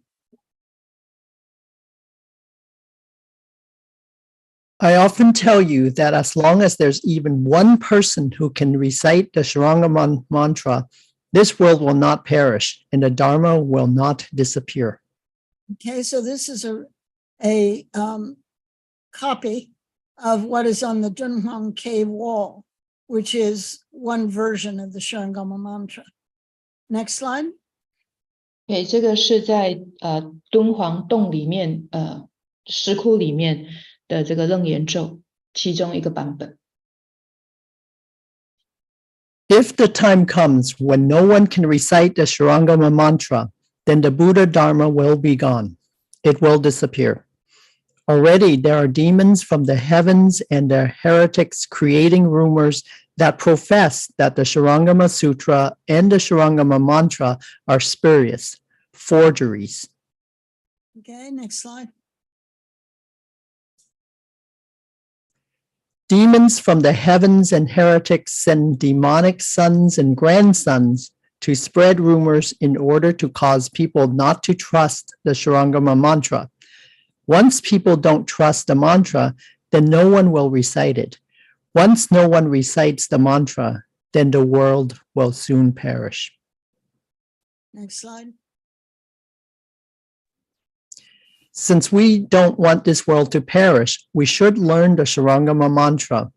I often tell you that as long as there's even one person who can recite the Sharanga mantra, this world will not perish and the Dharma will not disappear. Okay, so this is a copy of what is on the Dunhuang cave wall, which is one version of the Sharangama mantra. Next slide. Okay, 这个是在敦煌洞里面石窟里面的这个楞严咒其中一个版本。If the time comes when no one can recite the Sharangama mantra, then the Buddha Dharma will be gone. It will disappear. Already there are demons from the heavens and their heretics creating rumors that profess that the Sharangama Sutra and the Sharangama mantra are spurious, forgeries. Okay, next slide. Demons from the heavens and heretics send demonic sons and grandsons to spread rumors in order to cause people not to trust the Sharangama mantra. Once people don't trust the mantra, then no one will recite it. Once no one recites the mantra, then the world will soon perish. Next slide. Since we don't want this world to perish, we should learn the Sharangama mantra.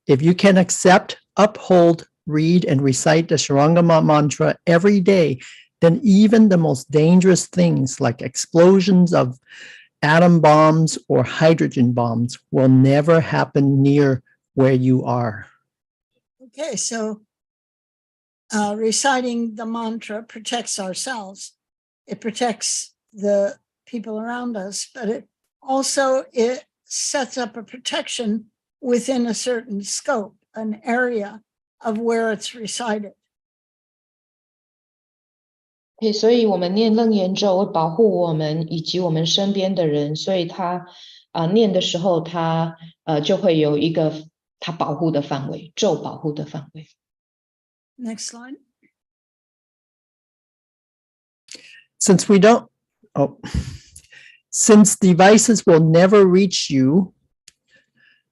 If you can accept, uphold, read, and recite the Sharangama mantra every day, then even the most dangerous things like explosions of atom bombs or hydrogen bombs will never happen near where you are. Okay, so reciting the mantra protects ourselves. It protects the people around us, but it sets up a protection within a certain scope, an area of where it's recited. Okay, 所以我们念楞严咒会保护我们以及我们身边的人，所以他念的时候，他就会有一个他保护的范围，咒保护的范围。Next slide. Since devices will never reach you,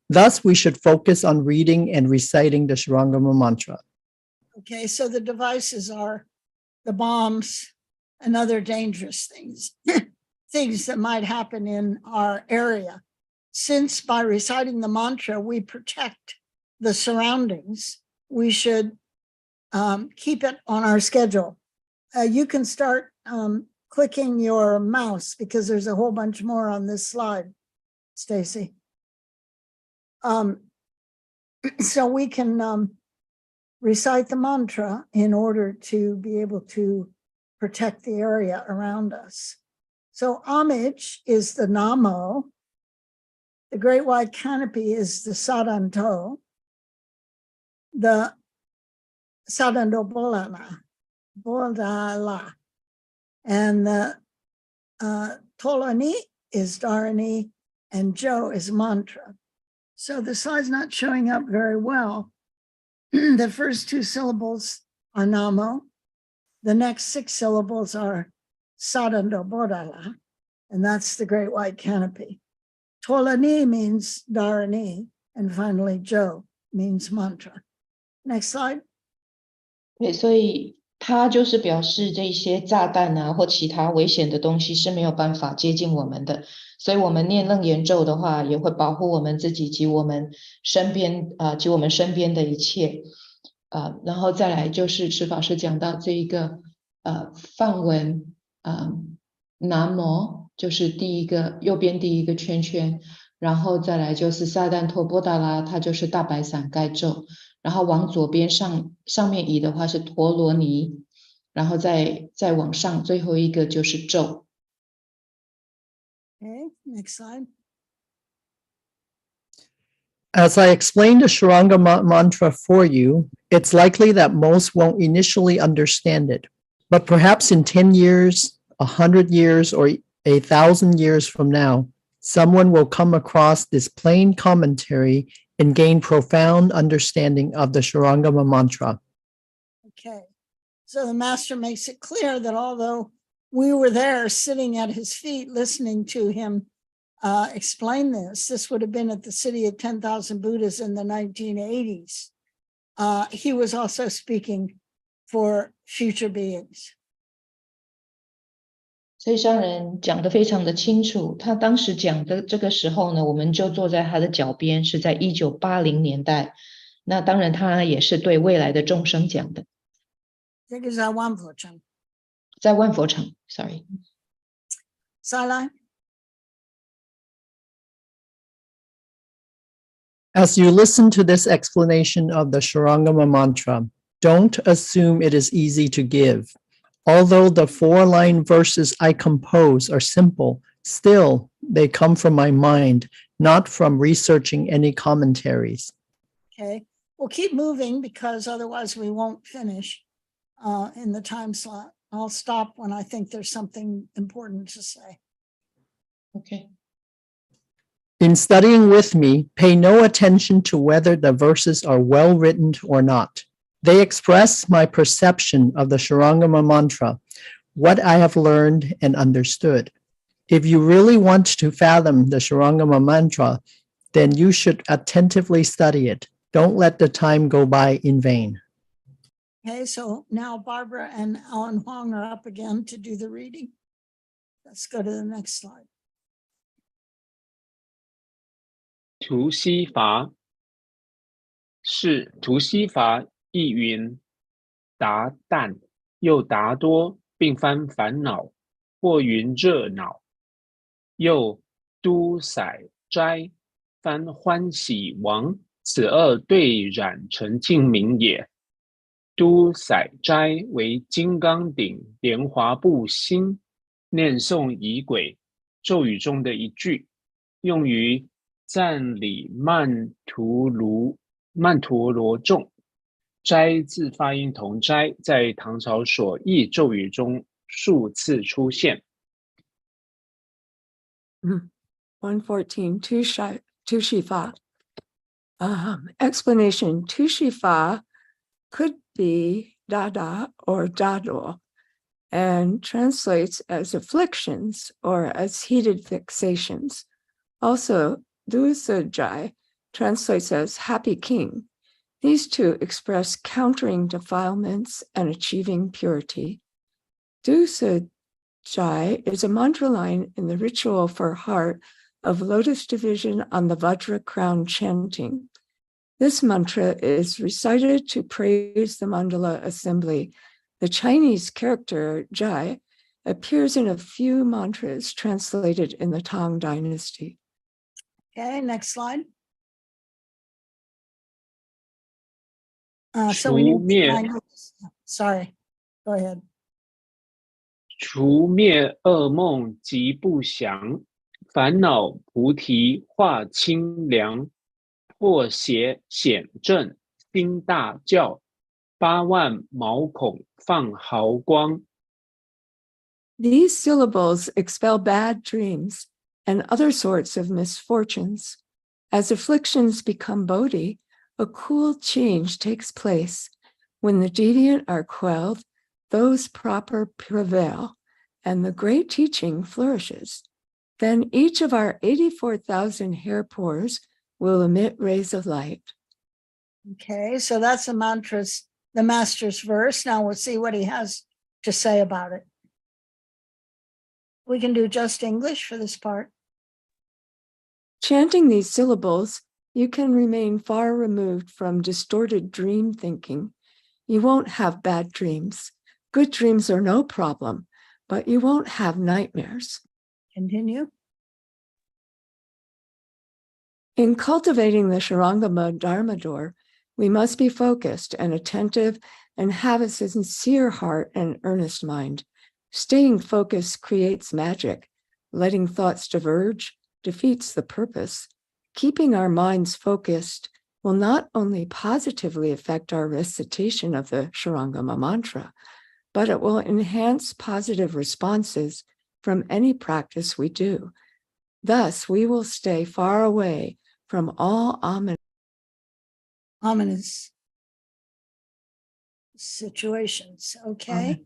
thus we should focus on reading and reciting the Sharangama mantra. Okay, so the devices are the bombs and other dangerous things, things that might happen in our area. Since by reciting the mantra, we protect the surroundings, we should keep it on our schedule. You can start clicking your mouse because there's a whole bunch more on this slide, Stacy. So we can recite the mantra in order to be able to protect the area around us. So homage is the Namo. The great white canopy is the Sadanto. The Sadando Bodala. And the Tolani is Dharani, and Jo is mantra. So the slide's not showing up very well. The first two syllables are Namo. The next 6 syllables are Sadando Bodala, and that's the great white canopy. Tolani means Dharani, and finally Jo means mantra. Next slide. 对，所以它就是表示这些炸弹啊或其他危险的东西是没有办法接近我们的，所以我们念楞严咒的话，也会保护我们自己及我们身边及我们身边的一切。然后再来就是持法师讲到这一个梵文南无，就是第一个右边第一个圈圈，然后再来就是撒旦陀波达拉，它就是大白伞盖咒。然后往左边上面移的话是陀罗尼，然后再往上，最后一个就是咒。Okay, next slide. As I explained the Sharanga mantra for you, it's likely that most won't initially understand it, but perhaps in 10 years, 100 years, or 1,000 years from now, someone will come across this plain commentary and gain profound understanding of the Sharanga mantra. Okay, so the master makes it clear that although we were there sitting at his feet listening to him explain this would have been at the City of 10,000 Buddhas in the 1980s. He was also speaking for future beings. 所以上人讲得非常的清楚，他当时讲的这个时候呢，我们就坐在他的脚边，是在1980年代。那当然，他也是对未来的众生讲的。这个在万佛城。在万佛城 ，sorry。再来。As you listen to this explanation of the Sharangama mantra, don't assume it is easy to give. Although the 4-line verses I compose are simple, still they come from my mind, not from researching any commentaries. Okay, we'll keep moving because otherwise we won't finish in the time slot. I'll stop when I think there's something important to say. Okay. In studying with me, pay no attention to whether the verses are well written or not. They express my perception of the Sharangama mantra, what I have learned and understood. If you really want to fathom the Sharangama mantra, then you should attentively study it. Don't let the time go by in vain. Okay, so now Barbara and Alan Huang are up again to do the reading. Let's go to the next slide. 图西法是图西法意云：达淡又达多，并翻烦恼，或云热恼；又都塞斋翻欢喜王，此二对染成净明也。都塞斋为金刚顶莲华部心念诵仪轨咒语中的一句，用于赞礼曼陀罗众。斋字发音同斋，在唐朝所译咒语中数次出现。114, Tushifa. Explanation, Tushifa could be dada or dado and translates as afflictions or as heated fixations. Also, Dusajai translates as happy king. These two express countering defilements and achieving purity. Dusajai is a mantra line in the ritual for heart of lotus division on the Vajra crown chanting. This mantra is recited to praise the mandala assembly. The Chinese character Jai appears in a few mantras translated in the Tang dynasty. Okay, next slide. ，sorry, go ahead. 除灭噩梦及不祥，烦恼菩提化清凉，破邪显正心大教，8万毛孔放毫光。These syllables expel bad dreams and other sorts of misfortunes. As afflictions become bodhi, a cool change takes place. When the deviant are quelled, those proper prevail, and the great teaching flourishes. Then each of our 84,000 hair pores will emit rays of light. Okay, so that's the master's verse. Now we'll see what he has to say about it. We can do just English for this part. Chanting these syllables, you can remain far removed from distorted dream thinking. You won't have bad dreams. Good dreams are no problem, but you won't have nightmares. Continue. In cultivating the Sharangama Dharma door, We must be focused and attentive and have a sincere heart and earnest mind. Staying focused creates magic. Letting thoughts diverge defeats the purpose. Keeping our minds focused will not only positively affect our recitation of the Shurangama mantra, but it will enhance positive responses from any practice we do. Thus, we will stay far away from all ominous situations. Okay,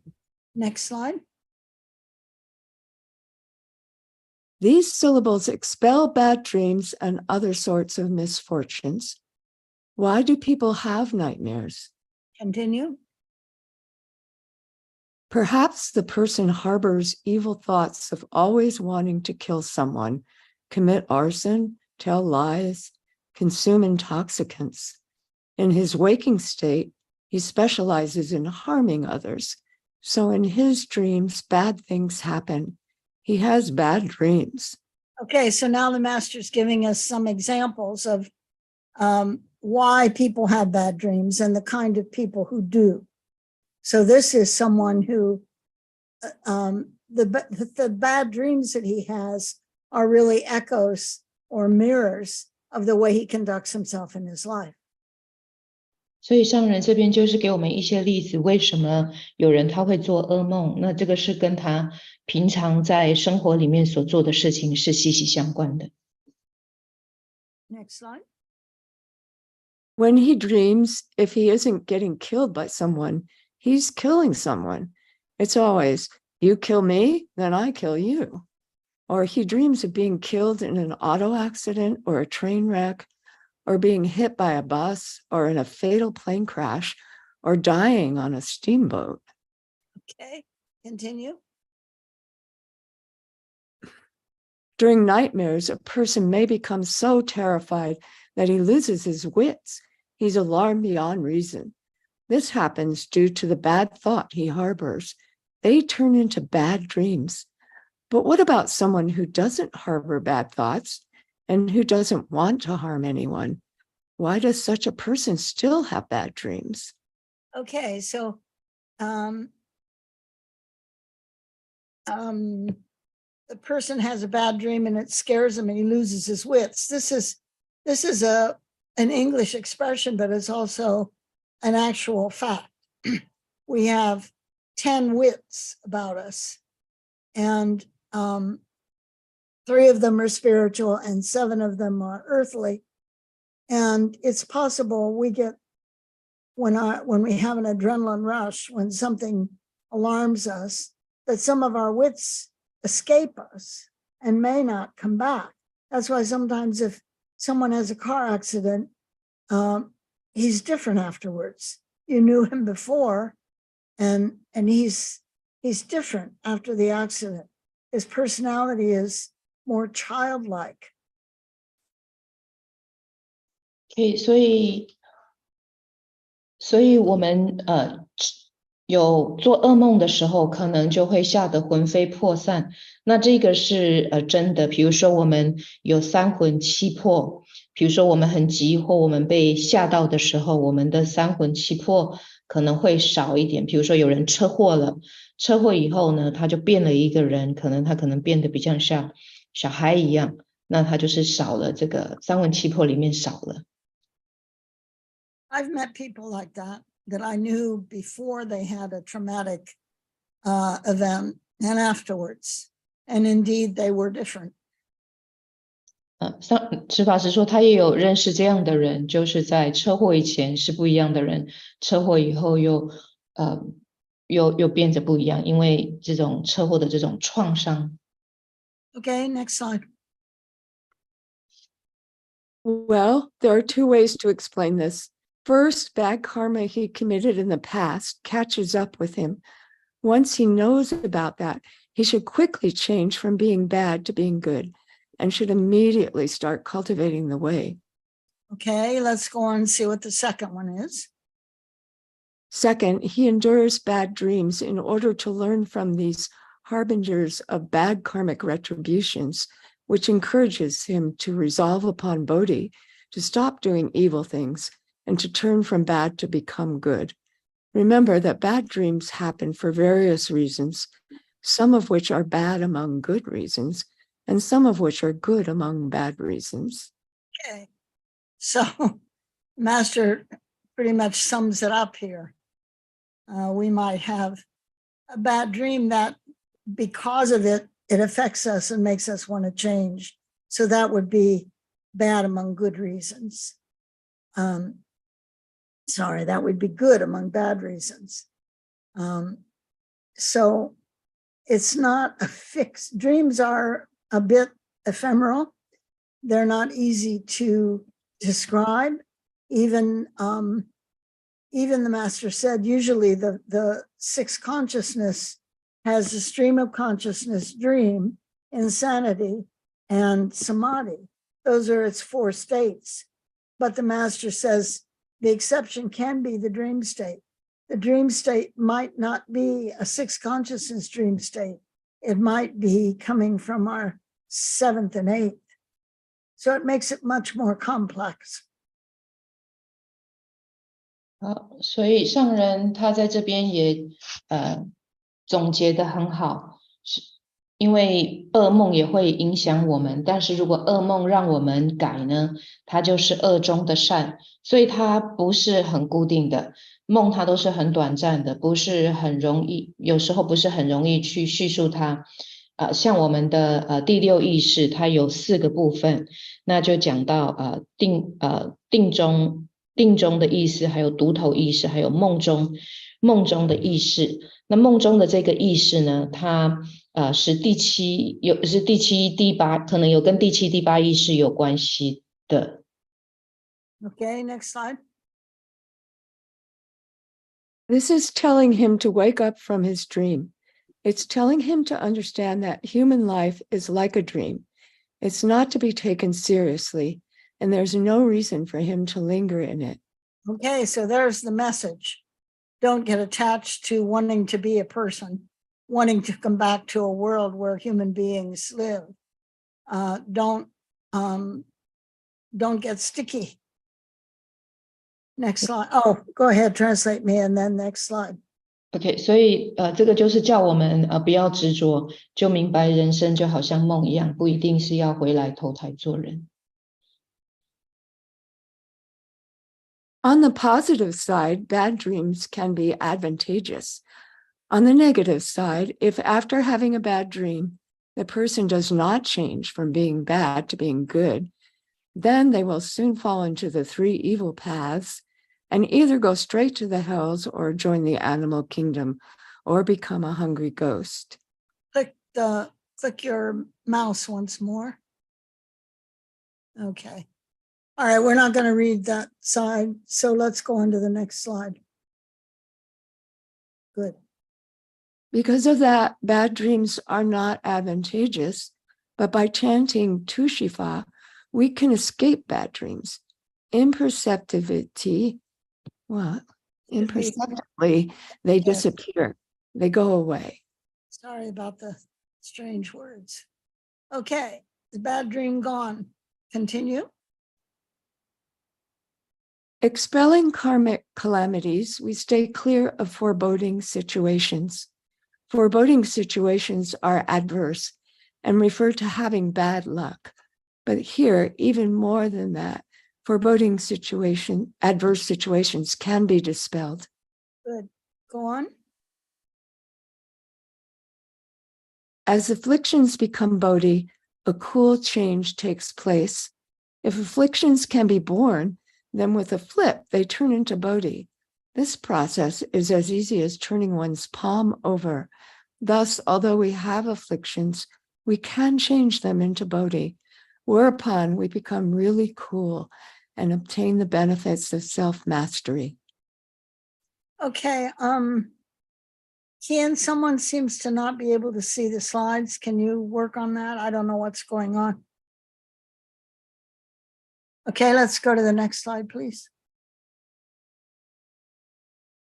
next slide. These syllables expel bad dreams and other sorts of misfortunes. Why do people have nightmares? Continue. Perhaps the person harbors evil thoughts of always wanting to kill someone, commit arson, tell lies, consume intoxicants. In his waking state, he specializes in harming others. So in his dreams, bad things happen. He has bad dreams. Okay, so now the master's giving us some examples of why people have bad dreams and the kind of people who do. So this is someone who, the bad dreams that he has are really echoes or mirrors of the way he conducts himself in his life. 所以上人这边就是给我们一些例子，为什么有人他会做噩梦？那这个是跟他平常在生活里面所做的事情是息息相关的。Next slide. When he dreams, if he isn't getting killed by someone, he's killing someone. It's always, you kill me, then I kill you. Or he dreams of being killed in an auto accident or a train wreck, or being hit by a bus or in a fatal plane crash, or dying on a steamboat. Okay, continue. During nightmares, a person may become so terrified that he loses his wits. He's alarmed beyond reason. This happens due to the bad thought he harbors. They turn into bad dreams. But what about someone who doesn't harbor bad thoughts and who doesn't want to harm anyone? Why does such a person still have bad dreams? Okay, so the person has a bad dream and it scares him and he loses his wits. This is an English expression, but it's also an actual fact. We have 10 wits about us, and 3 of them are spiritual and 7 of them are earthly. And it's possible we get, when we have an adrenaline rush, when something alarms us, that some of our wits escape us and may not come back. That's why sometimes if someone has a car accident, he's different afterwards. You knew him before, and he's different after the accident. His personality is more childlike. Okay, 所以我们有做噩梦的时候，可能就会吓得魂飞魄散。那这个是真的。比如说我们有3魂7魄，比如说我们很急或我们被吓到的时候，我们的3魂7魄可能会少一点。比如说有人车祸了，车祸以后呢，他就变了一个人，他可能变得比较像小孩一样，那他就是少了这个3魂7魄里面少了。I've met people like that I knew before they had a traumatic event and afterwards. And indeed, they were different. 持法师说他也有认识这样的人，就是在车祸以前是不一样的人，车祸以后又变得不一样，因为这种车祸的这种创伤。Okay, next slide. Well, there are 2 ways to explain this. First, bad karma he committed in the past catches up with him. Once he knows about that, he should quickly change from being bad to being good and should immediately start cultivating the way. Okay, let's go on and see what the second one is. Second, he endures bad dreams in order to learn from these harbingers of bad karmic retributions, which encourages him to resolve upon bodhi, to stop doing evil things, and to turn from bad to become good. Remember that bad dreams happen for various reasons, some of which are bad among good reasons, and some of which are good among bad reasons. Okay. So Master pretty much sums it up here. We might have a bad dream that because of it, it affects us and makes us want to change. So that would be bad among good reasons. Sorry, that would be good among bad reasons. So it's not a fixed. Dreams are a bit ephemeral. They're not easy to describe. Even the Master said, usually the sixth consciousness has a stream of consciousness, dream, insanity, and samadhi. Those are its four states. But the Master says the exception can be the dream state. The dream state might not be a sixth consciousness dream state. It might be coming from our seventh and eighth. So it makes it much more complex. 好，所以上人他在这边也总结得很好，是因为噩梦也会影响我们，但是如果噩梦让我们改呢，它就是恶中的善，所以它不是很固定的，梦它都是很短暂的，不是很容易，有时候不是很容易去叙述它。像我们的第六意识，它有4个部分，那就讲到定中的意识，还有独头意识，还有梦中的意识。那梦中的这个意识呢，它是第七、第八，可能有跟第7、第8意识有关系的。Okay, next slide. This is telling him to wake up from his dream. It's telling him to understand that human life is like a dream. It's not to be taken seriously, and there's no reason for him to linger in it. Okay, so there's the message. Don't get attached to wanting to be a person, wanting to come back to a world where human beings live. Don't get sticky. Next slide. Oh, go ahead, translate me, and then next slide. OK， 所以这个就是叫我们不要执着，就明白人生就好像梦一样，不一定是要回来投胎做人。On the positive side, bad dreams can be advantageous. On the negative side, if after having a bad dream, the person does not change from being bad to being good, then they will soon fall into the 3 evil paths and either go straight to the hells or join the animal kingdom or become a hungry ghost. Click your mouse once more. Okay. All right, we're not going to read that side, so let's go on to the next slide. Good. Because of that, bad dreams are not advantageous, but by chanting Tushifa, we can escape bad dreams. Imperceptibly, they disappear. They go away. Sorry about the strange words. Okay, the bad dream gone. Continue. Expelling karmic calamities, we stay clear of foreboding situations. Foreboding situations are adverse and refer to having bad luck. But here, even more than that, adverse situations can be dispelled. Good. Go on. As afflictions become bodhi, a cool change takes place. If afflictions can be borne, then with a flip, they turn into bodhi. This process is as easy as turning one's palm over. Thus, although we have afflictions, we can change them into bodhi, whereupon we become really cool and obtain the benefits of self-mastery. Okay, Kian, someone seems to not be able to see the slides. Can you work on that? I don't know what's going on. Okay, let's go to the next slide, please.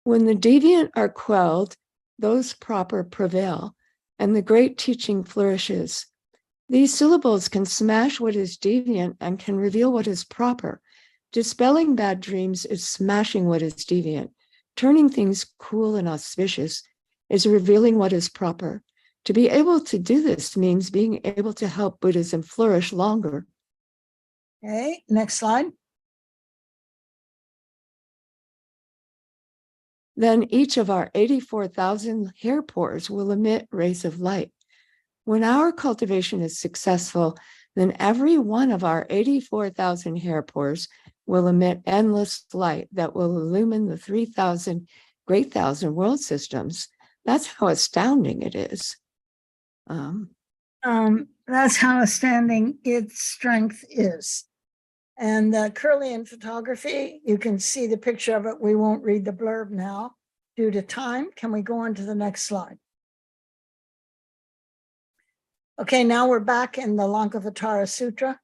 When the deviant are quelled, those proper prevail, and the great teaching flourishes. These syllables can smash what is deviant and can reveal what is proper, Dispelling bad dreams is smashing what is deviant. Turning things cool and auspicious is revealing what is proper. To be able to do this means being able to help Buddhism flourish longer. Okay, next slide. Then each of our 84,000 hair pores will emit rays of light. When our cultivation is successful, then every one of our 84,000 hair pores will emit endless light that will illumine the 3,000 great thousand world systems. That's how astounding it is. That's how astounding its strength is. And curly in photography, you can see the picture of it. We won't read the blurb now due to time. Can we go on to the next slide? Okay, now we're back in the Lankavatara Sutra,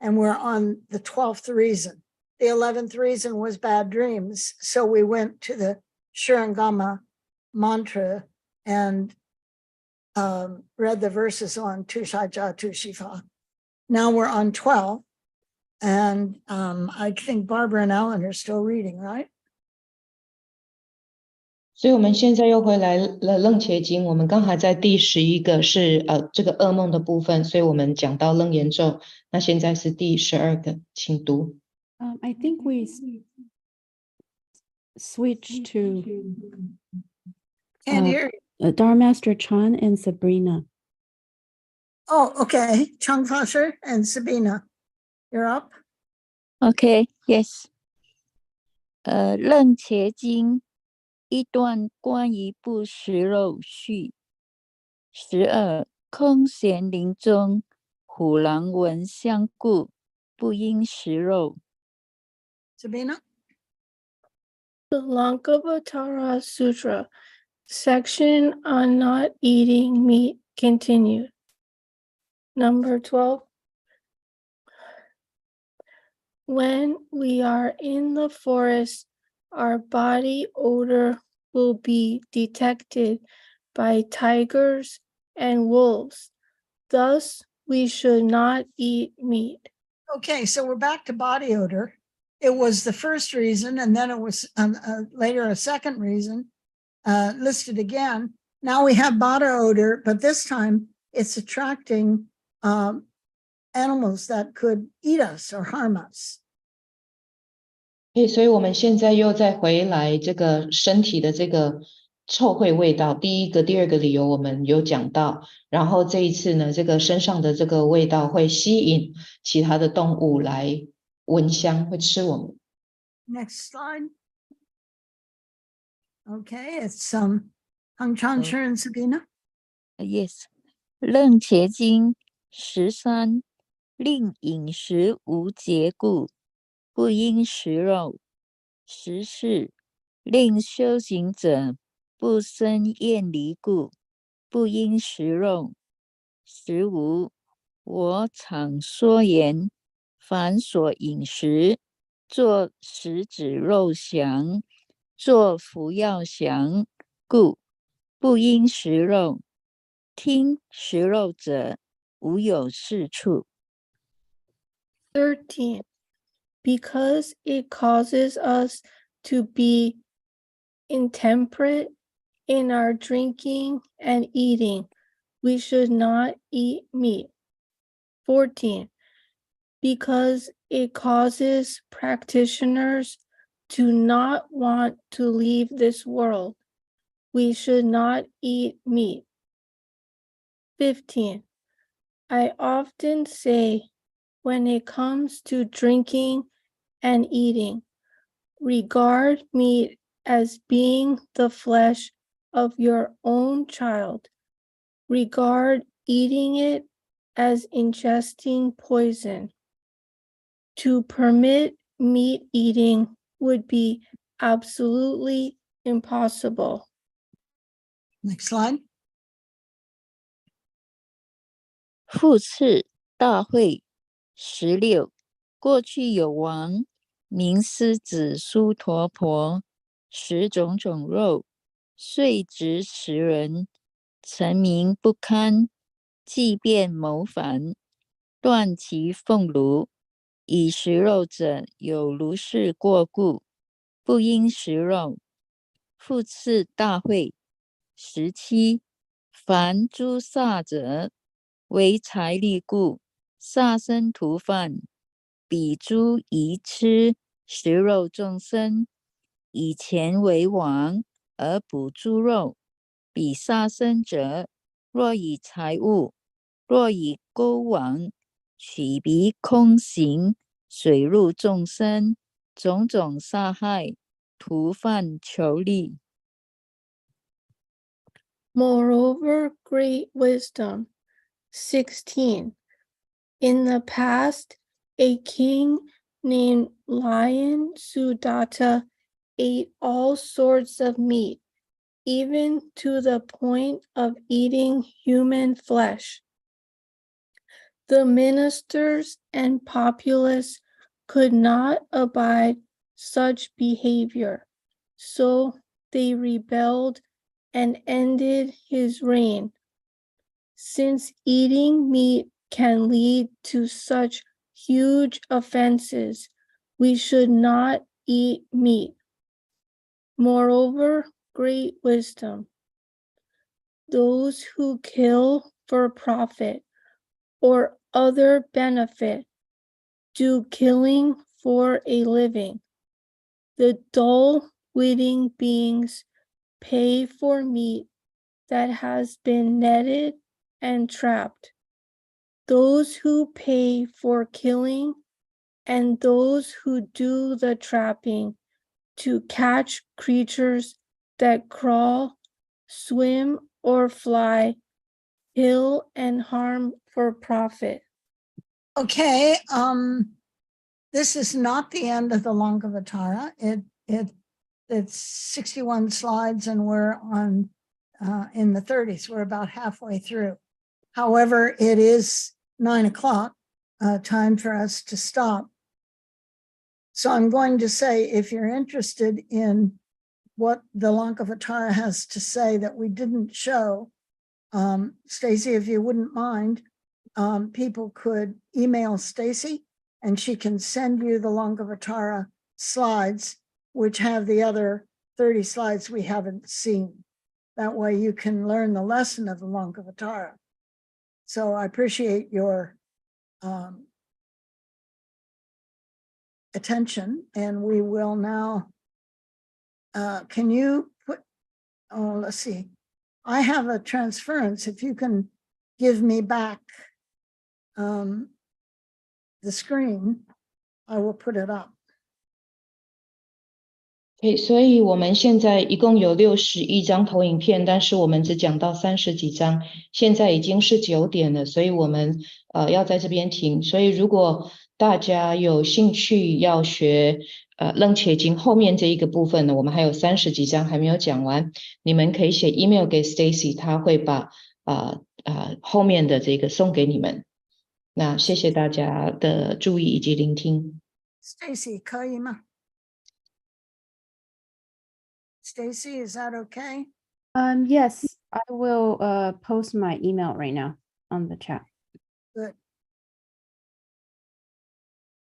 and we're on the 12th reason. The 11th reason was bad dreams. So we went to the Shurangama mantra and read the verses on Tushaja Tushifa. Now we're on 12. And I think Barbara and Ellen are still reading, right? 所以我们现在又回来了楞伽经，我们刚才在第11个是这个噩梦的部分，所以我们讲到楞严咒，那现在是第12个，请读。I think we switch to Can't hear you. Dharma Master Chan and Sabrina. Oh, okay. Chung Fasher and Sabina, you're up. Okay, yes. 楞伽经一段关于不食肉序。12空闲林中，虎狼闻相顾，不应食肉。Sabina? The Lankavatara Sutra, section on not eating meat, continued. Number 12. When we are in the forest, our body odor will be detected by tigers and wolves. Thus, we should not eat meat. Okay, so we're back to body odor. It was the first reason, and then it was later a second reason listed again. Now we have body odor, but this time it's attracting animals that could eat us or harm us. 所以我们现在又再回来这个身体的这个臭秽味道，第一个、第二个理由我们有讲到，然后这一次呢，这个身上的这个味道会吸引其他的动物来闻香，会吃我们。Next slide. Okay, it's Hang Chansher and Sabina. Yes. 楞伽经13令饮食无节故，不应食肉。14令修行者不生厌离故，不应食肉。15我常说言，凡所饮食，作食指肉降，作服药降故，不应食肉。听食肉者，无有是处。13. Because it causes us to be intemperate in our drinking and eating, we should not eat meat. 14. Because it causes practitioners to not want to leave this world, we should not eat meat. 15. I often say, when it comes to drinking and eating, regard meat as being the flesh of your own child. Regard eating it as ingesting poison. To permit meat eating would be absolutely impossible. Next slide. 复次大会16过去有王名狮子苏陀婆，食种种肉，遂执食人，臣民不堪，即便谋反，断其俸禄，以食肉者有如是过故，不应食肉。复次大会17，凡诸萨者，为财力故，萨生屠犯，彼诸宜吃食肉众生，以钱为王而捕诸肉。彼杀生者，若以财物，若以钩网，取鼻空行，水入众生，种种杀害，屠犯求利。Moreover, great wisdom. 16. In the past, a king named Lion Sudatta ate all sorts of meat, even to the point of eating human flesh. The ministers and populace could not abide such behavior, so they rebelled and ended his reign. Since eating meat can lead to such huge offenses, we should not eat meat. Moreover, great wisdom. Those who kill for profit or other benefit do killing for a living. The dull-witting beings pay for meat that has been netted and trapped. Those who pay for killing and those who do the trapping to catch creatures that crawl, swim, or fly, kill and harm for profit. Okay, this is not the end of the Lankavatara. It's 61 slides and we're on in the 30s. We're about halfway through. However, it is 9 o'clock, time for us to stop. So I'm going to say, if you're interested in what the Lankavatara has to say that we didn't show, Stacy, if you wouldn't mind, people could email Stacy and she can send you the Lankavatara slides, which have the other 30 slides we haven't seen. That way you can learn the lesson of the Lankavatara. So I appreciate your attention, and we will now, can you put, oh, let's see. I have a transference. If you can give me back the screen, I will put it up. Okay, 所以我们现在一共有61张投影片，但是我们只讲到30几张，现在已经是9点了，所以我们要在这边停。所以如果大家有兴趣要学楞伽经后面这一个部分呢，我们还有30几张还没有讲完，你们可以写 email 给 Stacy， 他会把后面的这个送给你们。那谢谢大家的注意以及聆听。Stacy, 可以吗？Stacy, is that okay? Yes, I will post my email right now on the chat. Good.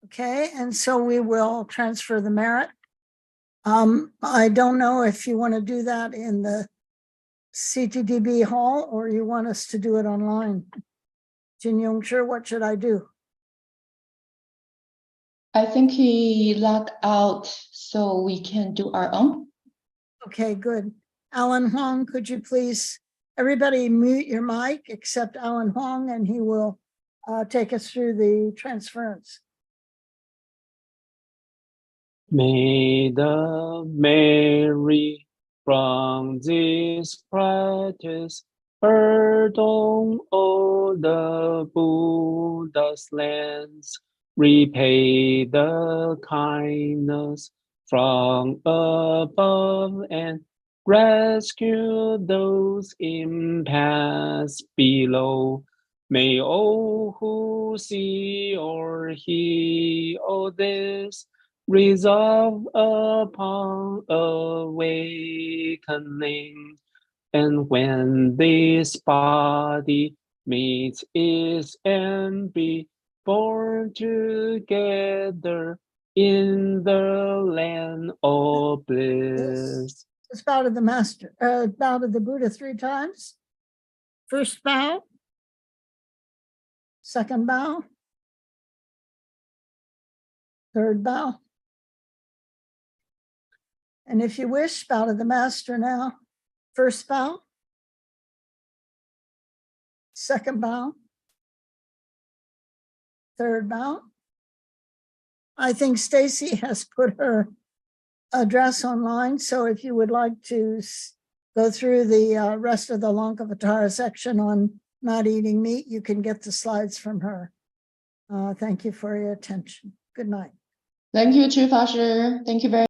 Okay, and so we will transfer the merit. I don't know if you want to do that in the CTDB hall or you want us to do it online. Jin Yong Sure, what should I do? I think he logged out so we can do our own. Okay, good. Alan Huang, could you please, everybody mute your mic except Alan Huang, and he will take us through the transference. May the Mary from this practice pardon all the Buddha's lands, repay the kindness from above, and rescue those in paths below. May all who see or hear all this resolve upon awakening, and when this body meets its end, be born together in the land of bliss. Just bow to the master, bow to the Buddha 3 times. First bow. Second bow. Third bow. And if you wish, bow to the master now. First bow. Second bow. Third bow. I think Stacy has put her address online, so if you would like to go through the rest of the Lankavatara section on not eating meat, you can get the slides from her. Thank you for your attention. Good night. Thank you, Chih法师. Thank you very